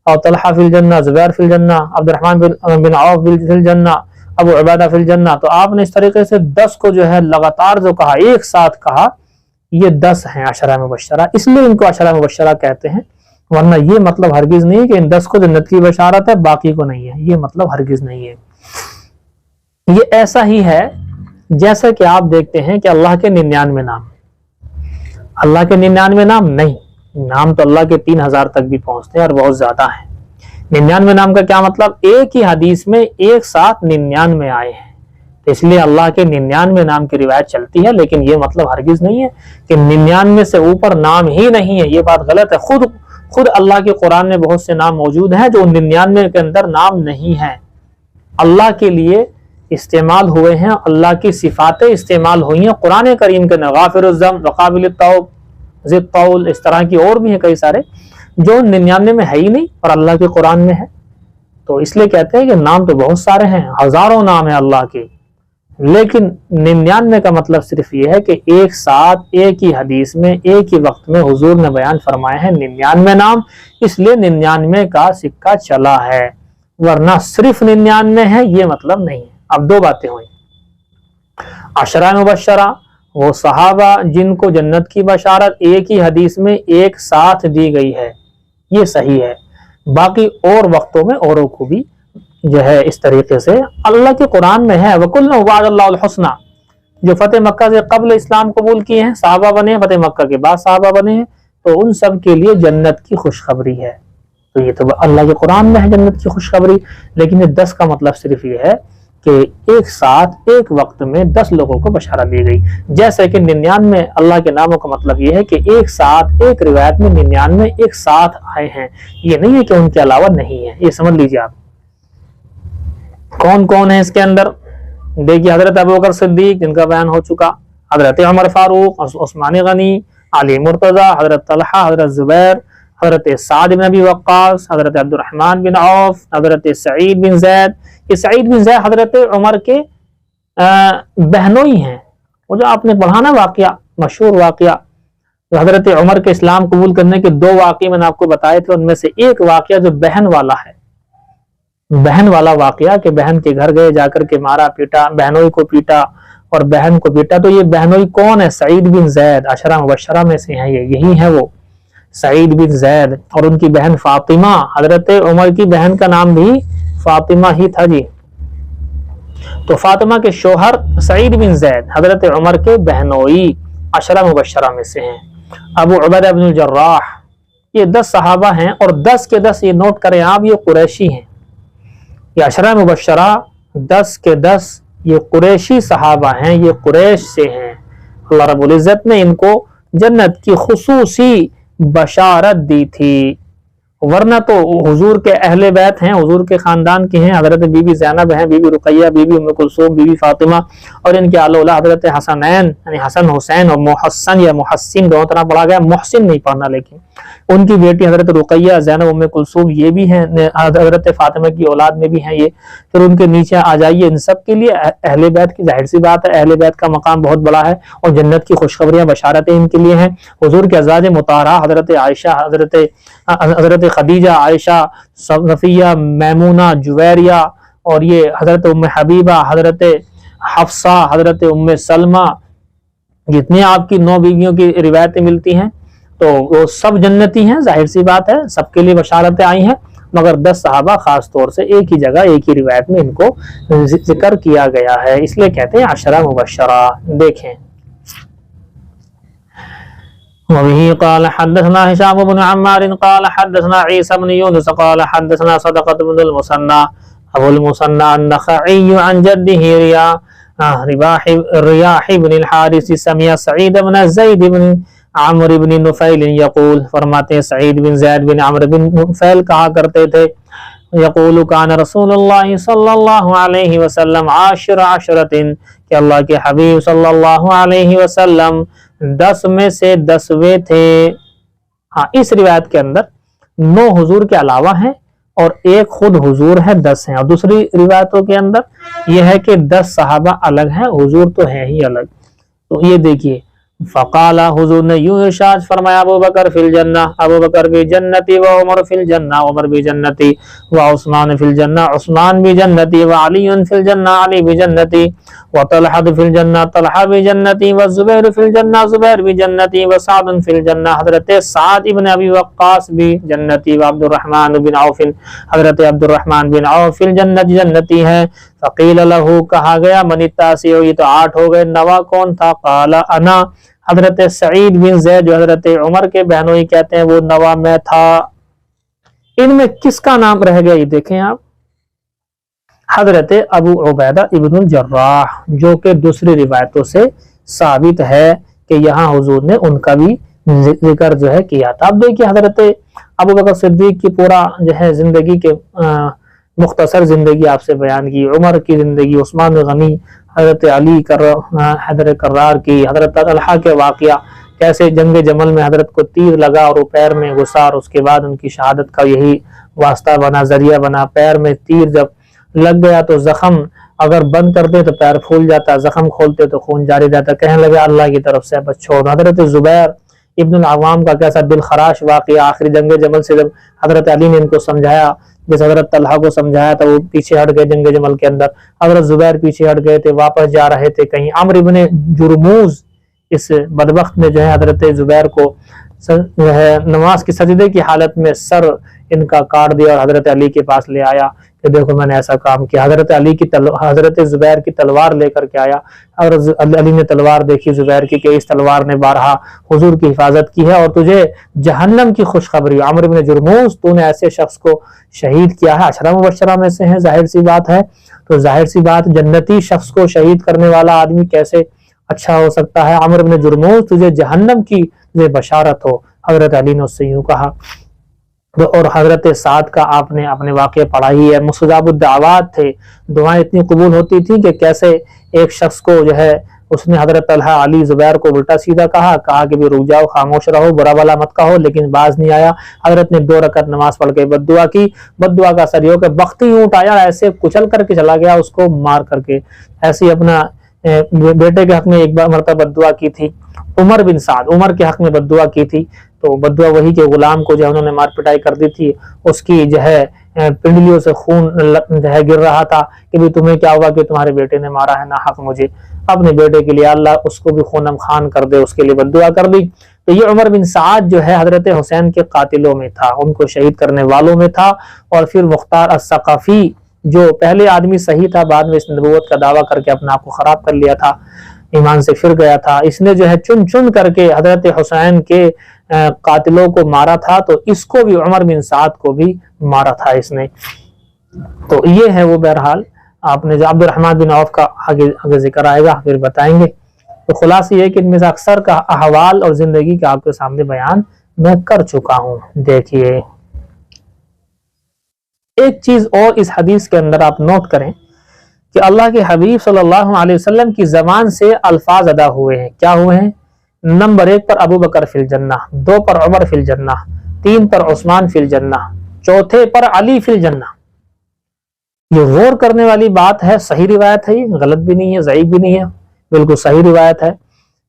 اور طلحہ فی الجنہ، زبیر فی الجنہ، عبد الرحمن بن عوف فی الجنہ، ابو عبیدہ فی الجنہ۔ تو آپ نے اس طریقے سے 10 کو جو ہے لگاتار جو کہا، ایک ساتھ کہا، یہ 10 ہیں عشرہ مبشرہ، اس لیے ان کو عشرہ مبشرہ کہتے ہیں، ورنہ یہ مطلب ہرگز نہیں کہ ان 10 کو جنت کی بشارت ہے باقی کو نہیں ہے، یہ مطلب ہرگز نہیں ہے۔ یہ ایسا ہی ہے جیسا کہ آپ دیکھتے ہیں کہ اللہ کے 99 نام، اللہ کے 99 نام نہیں، نام تو اللہ کے 3000 تک بھی پہنچتے ہیں اور بہت زیادہ ہیں۔ 99 نام کا کیا مطلب؟ ایک ہی حدیث میں ایک ساتھ 99 آئے ہیں، اس لیے اللہ کے 99 نام کی روایت چلتی ہے، لیکن یہ مطلب ہرگز نہیں ہے کہ 99 سے اوپر نام ہی نہیں ہے، یہ بات غلط ہے۔ خود اللہ کے قرآن میں بہت سے نام موجود ہیں جو 99 کے اندر نام نہیں ہیں، اللہ کے لیے استعمال ہوئے ہیں، اللہ کی صفاتیں استعمال ہوئی ہیں قرآن کریم کے اندر، غافر الذنب وقابل التوب، ذی الطول، اس طرح کی اور بھی ہیں کئی سارے جو 99 میں ہے ہی نہیں اور اللہ کے قرآن میں ہے۔ تو اس لیے کہتے ہیں کہ نام تو بہت سارے ہیں، ہزاروں نام ہیں اللہ کے، لیکن 99 کا مطلب صرف یہ ہے کہ ایک ساتھ ایک ہی حدیث میں ایک ہی وقت میں حضور نے بیان فرمائے ہیں 99 نام، اس لیے 99 کا سکہ چلا ہے، ورنہ صرف 99 ہے یہ مطلب نہیں ہے۔ اب 2 باتیں ہوئیں، عشرہ مبشرہ وہ صحابہ جن کو جنت کی بشارت ایک ہی حدیث میں ایک ساتھ دی گئی ہے، یہ صحیح ہے، باقی اور وقتوں میں اوروں کو بھی جو ہے اس طریقے سے اللہ کے قرآن میں ہے۔ وَكُلًّا وَعَدَ اللَّهُ الْحُسْنَى، جو فتح مکہ سے قبل اسلام قبول کیے ہیں صحابہ بنے ہیں، فتح مکہ کے بعد صحابہ بنے ہیں، تو ان سب کے لیے جنت کی خوشخبری ہے۔ تو یہ تو اللہ کے قرآن میں ہے جنت کی خوشخبری، لیکن یہ 10 کا مطلب صرف یہ ہے کہ ایک ساتھ ایک وقت میں 10 لوگوں کو بشارت دی گئی، جیسے کہ 99 اللہ کے ناموں کا مطلب یہ ہے کہ ایک ساتھ ایک روایت میں 99 ایک ساتھ آئے ہیں، یہ نہیں ہے کہ ان کے علاوہ نہیں ہے، یہ سمجھ لیجیے آپ۔ کون کون ہے اس کے اندر؟ دیکھیے حضرت ابوبکر صدیق جن کا بیان ہو چکا، حضرت عمر فاروق، عثمان غنی، علی مرتضی، حضرت طلحہ، حضرت زبیر، حضرت سعد بن ابی وقاص، حضرت عبد الرحمن بن عوف، حضرت سعید بن زید۔ یہ سعید بن زید حضرت عمر کے بہنوئی ہیں، وہ جو آپ نے پڑھا نا واقعہ، مشہور واقعہ، جو حضرت عمر کے اسلام قبول کرنے کے 2 واقعے میں نے آپ کو بتائے تھے، ان میں سے ایک واقعہ جو بہن والا ہے، بہن والا واقعہ کہ بہن کے گھر گئے، جا کر کے مارا پیٹا، بہنوئی کو پیٹا اور بہن کو پیٹا۔ تو یہ بہنوئی کون ہے؟ سعید بن زید، عشرہ مبشرہ میں سے ہیں، یہی ہے وہ سعید بن زید، اور ان کی بہن فاطمہ، حضرت عمر کی بہن کا نام بھی فاطمہ ہی تھا جی۔ تو فاطمہ کے شوہر سعید بن زید حضرت عمر کے بہنوئی عشرہ مبشرہ میں سے ہیں۔ ابو عبیدہ بن الجراح، یہ 10 صحابہ ہیں، اور 10 کے 10 یہ نوٹ کریں آپ، یہ قریشی ہیں۔ یہ عشرہ مبشرہ 10 کے 10 یہ قریشی صحابہ ہیں، یہ قریش سے ہیں۔ اللہ رب العزت نے ان کو جنت کی خصوصی بشارت دی تھی، ورنہ تو حضور کے اہل بیت ہیں، حضور کے خاندان کے ہیں، حضرت بی بی زینب ہیں، بی بی رقیہ، بی بی ام کلثوم، بی بی فاطمہ، اور ان کے آل اولاد حضرت حسنین یعنی حسن حسین اور محسن یا محسن دونوں طرح پڑھا گیا، محسن نہیں پڑھنا، لیکن ان کی بیٹی حضرت رقیہ، زینب، ام کلثوم یہ بھی ہیں، حضرت فاطمہ کی اولاد میں بھی ہیں یہ۔ پھر ان کے نیچے آ جائیے، ان سب کے لیے اہل بیت کی ظاہر سی بات ہے، اہل بیت کا مقام بہت بڑا ہے، اور جنت کی خوشخبریاں بشارتیں ان کے لیے ہیں۔ حضور کے ازواج مطہرہ حضرت عائشہ، حضرت خدیجہ، عائشہ، صفیہ، میمونہ، جویریہ، اور یہ حضرت ام حبیبہ، حضرت حفصہ، حضرت ام سلمہ، جتنی آپ کی 9 بیویوں کی روایتیں ملتی ہیں تو وہ سب جنتی ہیں، ظاہر سی بات ہے، سب کے لیے بشارتیں آئی ہیں، مگر 10 صحابہ خاص طور سے ایک ہی جگہ ایک ہی روایت میں ان کو ذکر کیا گیا ہے، اس لیے کہتے ہیں عشرہ مبشرہ۔ دیکھیں وبه قال حدثنا هشام بن عمار قال حدثنا عيسى بن يونس قال حدثنا صدقة بن المثنى ابو المثنى النخعي عن جده رياح بن الحارث سمع سعيد بن زيد بن عمرو بن نفیل یقول، فرماتے ہیں سعید بن زید بن عمرو بن نفیل کہا کرتے تھے، یقول کان رسول اللہ صلی اللہ علیہ وسلم عاشر عشرۃ، کہ اللہ کے حبیب صلی اللہ علیہ وسلم 10 میں سے 10ویں تھے۔ ہاں، اس روایت کے اندر 9 حضور کے علاوہ ہیں اور ایک خود حضور ہے، 10 ہیں، اور دوسری روایتوں کے اندر یہ ہے کہ 10 صحابہ الگ ہیں، حضور تو ہے ہی الگ۔ تو یہ دیکھیے، فقال، حضور نے یوں ارشاد فرمایا، ابو بکر فی الجنہ، ابو بکر بھی جنتی، و عمر فی الجنہ، عمر بھی جنتی، و عثمان فی الجنہ، عثمان بھی جنتی، و علی فی الجنہ، علی بھی جنتی، و طلحہ فی الجنہ، طلحہ بھی جنتی، و زبیر فی الجنہ، زبیر بھی جنتی، و سعد فی الجنہ، حضرت سعد ابن ابی وقاص بھی جنتی، و عبد الرحمن بن عوف، حضرت عبد الرحمن بن عوف فی الجنہ جنتی ہے۔ فقیل لہو، کہا گیا، من التاسع، یہ تو 8 ہو گئے، نواں کون تھا؟ قال انا، حضرت سعید بن زید جو حضرت عمر کے بہنوئی کہتے ہیں وہ نواں میں تھا۔ ان میں کس کا نام رہ گیا؟ یہ دیکھیں آپ، حضرت ابو عبیدہ ابن الجراح، جو کہ دوسری روایتوں سے ثابت ہے کہ یہاں حضور نے ان کا بھی ذکر جو ہے کیا تھا۔ اب دیکھیے، حضرت ابو بکر صدیق کی پورا جو ہے زندگی کے مختصر زندگی آپ سے بیان کی، عمر کی زندگی، عثمان غنی، حضرت علی حیدر کرار کی، حضرت طلحہ کے واقعہ، کیسے جنگ جمل میں حضرت کو تیر لگا اور وہ پیر میں گھسا، اور اس کے بعد ان کی شہادت کا یہی واسطہ بنا، ذریعہ بنا۔ پیر میں تیر جب لگ گیا تو زخم اگر بند کرتے تو پیر پھول جاتا، زخم کھولتے تو خون جاری رہتا، کہنے لگا اللہ کی طرف سے بس چھوڑ۔ حضرت زبیر ابن العوام کا کیسا دل خراش واقعہ، آخری جنگ جمل سے جب حضرت علی نے ان کو سمجھایا، جس حضرت طلحہ کو سمجھایا تھا، وہ پیچھے ہٹ گئے جنگ جمل کے اندر، حضرت زبیر پیچھے ہٹ گئے تھے، واپس جا رہے تھے کہیں، عمرو ابن جرموز اس بدبخت نے جو ہے حضرت زبیر کو جو ہے نماز کی سجدے کی حالت میں سر ان کا کاٹ دیا اور حضرت علی کے پاس لے آیا کہ دیکھو میں نے ایسا کام کیا۔ حضرت علی کی حضرت زبیر کی تلوار لے کر کے آیا، حضرت علی نے تلوار دیکھی زبیر کی کہ اس تلوار نے بارہا حضور کی حفاظت کی ہے اور تجھے جہنم کی خوشخبری، عمرو بن جرموز تو نے ایسے شخص کو شہید کیا ہے، عشرہ مبشرہ میں سے ہیں، ظاہر سی بات ہے، تو ظاہر سی بات جنتی شخص کو شہید کرنے والا آدمی کیسے اچھا ہو سکتا ہے۔ عمرو بن جرموز تجھے جہنم کی بشارت ہو، حضرت علی نے اس سے یوں کہا۔ اور حضرت سعد کا آپ نے اپنے واقعے پڑھا ہی ہے، مستجاب الدعوات تھے، دعائیں اتنی قبول ہوتی تھیں کہ کیسے ایک شخص کو جو ہے اس نے حضرت طلحہ، علی، زبیر کو الٹا سیدھا کہا کہ بھی رک جاؤ، خاموش رہو، برا بلا مت کہو، لیکن باز نہیں آیا۔ حضرت نے 2 رکعت نماز پڑھ کے بد دعا کی، بد دعا کا اثر یہ ہو کہ بختی اونٹ آیا، ایسے کچل کر کے چلا گیا، اس کو مار کر کے۔ ایسی اپنا بیٹے کے حق میں ایک بار مرتبہ بد دعا کی تھی، عمر بن سعد، عمر کے حق میں بد دعا کی تھی، تو بد دعا وہی کہ غلام کو جو انہوں نے مار پٹائی کر دی تھی، اس کی جو ہے پنڈلیوں سے خون جو ہے گر رہا تھا کہ بھی تمہیں کیا ہوا کہ تمہارے بیٹے نے مارا ہے ناحق مجھے، اپنے بیٹے کے لیے اللہ اس کو بھی خونم خان کر دے، اس کے لیے بد دعا کر دی۔ تو یہ عمر بن سعد جو ہے حضرت حسین کے قاتلوں میں تھا، ان کو شہید کرنے والوں میں تھا۔ اور پھر مختار الثقفی جو پہلے آدمی صحیح تھا، بعد میں اس نبوت کا دعویٰ کر کے اپنا آپ کو خراب کر لیا تھا، ایمان سے پھر گیا تھا، اس نے جو ہے چن چن کر کے حضرت حسین کے قاتلوں کو مارا تھا، تو اس کو بھی عمر بن سعد کو بھی مارا تھا اس نے۔ تو یہ ہے وہ بہرحال آپ نے جو عبد الرحمن بن عوف کا آگے ذکر آئے گا پھر بتائیں گے۔ تو خلاصہ یہ کہ ان میں سے اکثر کا احوال اور زندگی کا آپ کے سامنے بیان میں کر چکا ہوں۔ دیکھیے ایک چیز اور اس حدیث کے اندر آپ نوٹ کریں کہ اللہ کے حبیب صلی اللہ علیہ وسلم کی زبان سے الفاظ ادا ہوئے ہیں، کیا ہوئے ہیں؟ نمبر 1 پر ابو بکر فی الجنہ، 2 پر عمر فی الجنہ، 3 پر عثمان فی الجنہ، 4 پر علی فی الجنہ۔ یہ غور کرنے والی بات ہے، صحیح روایت ہے، یہ غلط بھی نہیں ہے، ضعیف بھی نہیں ہے، بالکل صحیح روایت ہے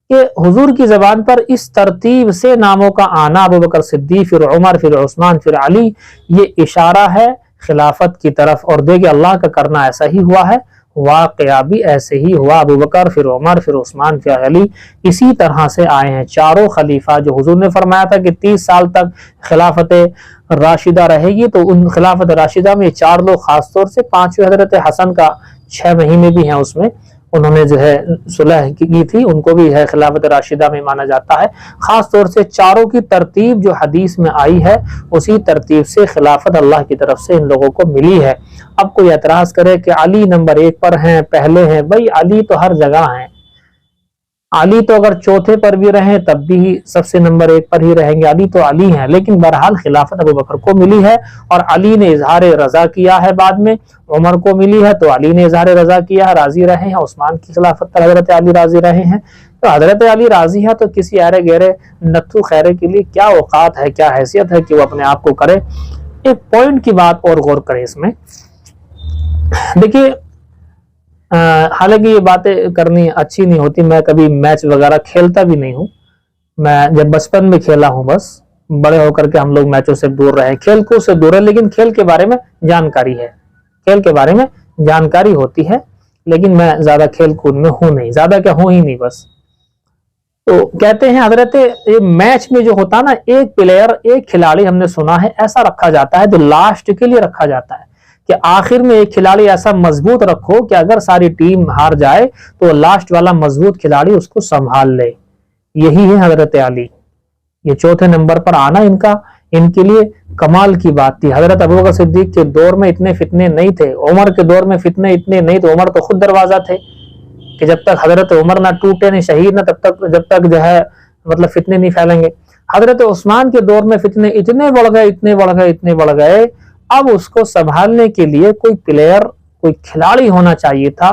کہ حضور کی زبان پر اس ترتیب سے ناموں کا آنا، ابو بکر صدیق پھر عمر پھر عثمان پھر علی، یہ اشارہ ہے خلافت کی طرف۔ اور دیکھیں اللہ کا کرنا ایسا ہی ہوا ہے، واقعہ بھی ایسے ہی ہوا، ابو بکر پھر عمر پھر عثمان پھر علی اسی طرح سے آئے ہیں۔ چاروں خلیفہ جو حضور نے فرمایا تھا کہ 30 سال تک خلافت راشدہ رہے گی، تو ان خلافت راشدہ میں یہ 4 لوگ، خاص طور سے 5ویں حضرت حسن کا 6 مہینے بھی ہیں، اس میں انہوں نے جو ہے صلح کی تھی، ان کو بھی ہے خلافت راشدہ میں مانا جاتا ہے۔ خاص طور سے چاروں کی ترتیب جو حدیث میں آئی ہے اسی ترتیب سے خلافت اللہ کی طرف سے ان لوگوں کو ملی ہے۔ اب کوئی اعتراض کرے کہ علی نمبر 1 پر ہیں، پہلے ہیں، بھائی علی تو ہر جگہ ہیں، علی تو اگر 4 پر بھی رہیں تب بھی سب سے نمبر 1 پر ہی رہیں گے، علی تو علی ہیں، لیکن بہرحال خلافت ابو بکر کو ملی ہے اور علی نے اظہار رضا کیا ہے، بعد میں عمر کو ملی ہے تو علی نے اظہار رضا کیا ہے، راضی رہے ہیں، عثمان کی خلافت پر حضرت علی راضی رہے ہیں، تو حضرت علی راضی ہے تو کسی ایرے گہرے نتھو خیرے کے لیے کیا اوقات ہے، کیا حیثیت ہے کہ وہ اپنے آپ کو کرے۔ ایک پوائنٹ کی بات اور غور کریں اس میں، دیکھیے حالانکہ یہ باتیں کرنی اچھی نہیں ہوتی، میں کبھی میچ وغیرہ کھیلتا بھی نہیں ہوں، میں جب بچپن میں کھیلا ہوں، بس بڑے ہو کر کے ہم لوگ میچوں سے دور رہے، کھیل کود سے دور ہے، لیکن کھیل کے بارے میں جانکاری ہے، کھیل کے بارے میں جانکاری ہوتی ہے، لیکن میں زیادہ کھیل کود میں ہوں نہیں، زیادہ کیا ہوں ہی نہیں بس۔ تو کہتے ہیں حضرت میچ میں جو ہوتا نا، ایک پلیئر، ایک کھلاڑی ہم نے سنا ہے ایسا رکھا جاتا ہے جو لاسٹ کے لیے رکھا جاتا ہے، کہ آخر میں ایک کھلاڑی ایسا مضبوط رکھو کہ اگر ساری ٹیم ہار جائے تو لاسٹ والا مضبوط کھلاڑی اس کو سنبھال لے۔ یہی ہے حضرت علی، یہ 4 نمبر پر آنا ان کے لیے کمال کی بات تھی۔ حضرت ابوبکر صدیق کے دور میں اتنے فتنے نہیں تھے، عمر کے دور میں فتنے اتنے نہیں تھے، عمر تو خود دروازہ تھے کہ جب تک حضرت عمر نہ ٹوٹے نہ شہید نہ جب تک جو ہے مطلب فتنے نہیں پھیلیں گے۔ حضرت عثمان کے دور میں فتنے اتنے بڑھ گئے، اب اس کو سنبھالنے کے لیے کوئی پلیئر، کوئی کھلاڑی ہونا چاہیے تھا۔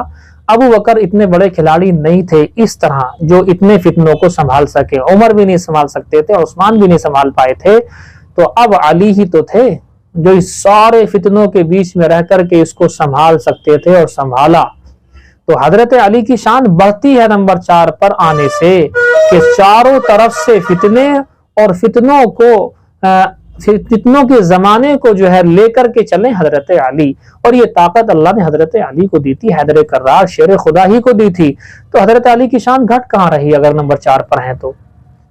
ابو بکر اتنے بڑے کھلاڑی نہیں تھے اس طرح جو اتنے فتنوں کو سنبھال سکے، عمر بھی نہیں سنبھال سکتے تھے، عثمان بھی نہیں سنبھال پائے تھے، تو اب علی ہی تو تھے جو اس سارے فتنوں کے بیچ میں رہ کر کے اس کو سنبھال سکتے تھے اور سنبھالا۔ تو حضرت علی کی شان بڑھتی ہے نمبر 4 پر آنے سے کہ چاروں طرف سے فتنے اور فتنوں کے زمانے کو جو ہے لے کر کے چلیں حضرت علی، اور یہ طاقت اللہ نے حضرت علی کو دی تھی، حیدر کرار شیر خدا ہی کو دی تھی، تو حضرت علی کی شان گھٹ کہاں رہی اگر نمبر 4 پر ہیں؟ تو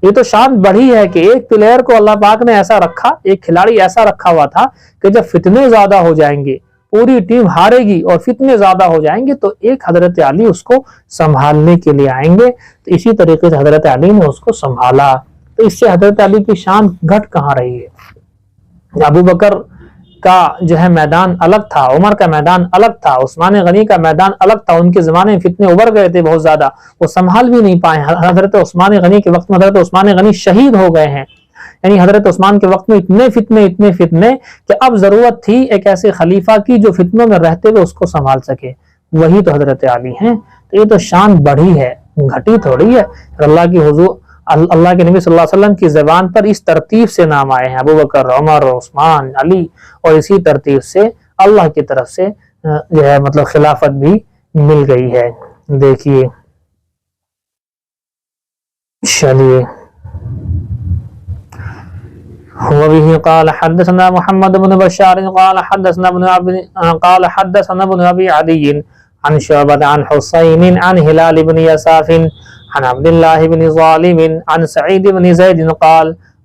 یہ تو شان بڑھی ہے کہ ایک پلیئر کو اللہ پاک نے ایسا رکھا، ایک کھلاڑی ایسا رکھا ہوا تھا کہ جب فتنے زیادہ ہو جائیں گے، پوری ٹیم ہارے گی اور فتنے زیادہ ہو جائیں گے، تو ایک حضرت علی اس کو سنبھالنے کے لیے آئیں گے، تو اسی طریقے سے حضرت علی نے اس کو سنبھالا، تو اس سے حضرت علی کی شان گھٹ کہاں رہی ہے؟ ابو بکر کا جو ہے میدان الگ تھا، عمر کا میدان الگ تھا، عثمان غنی کا میدان الگ تھا، ان کے زمانے میں فتنے ابھر گئے تھے بہت زیادہ، وہ سنبھال بھی نہیں پائے۔ حضرت عثمان غنی کے وقت میں حضرت عثمان غنی شہید ہو گئے ہیں، یعنی حضرت عثمان کے وقت میں اتنے فتنے کہ اب ضرورت تھی ایک ایسے خلیفہ کی جو فتنوں میں رہتے ہوئے اس کو سنبھال سکے، وہی تو حضرت علی ہیں۔ تو یہ تو شان بڑھی ہے، گھٹی تھوڑی ہے۔ اللہ کے نبی صلی اللہ علیہ وسلم کی زبان پر اس ترتیب سے نام آئے ہیں، ابو بکر، عمر، عثمان، علی، اور اسی ترتیب سے اللہ کی طرف سے جو ہے مطلب خلافت بھی مل گئی ہے۔ دیکھیے چلیے، وبه قال حدثنا محمد بن بشار قال حدثنا ابن ابي عدي عن شعبة عن حسين عن هلال بن يساف عن عبد الله بن ظالم عن سعيد بن زيد قال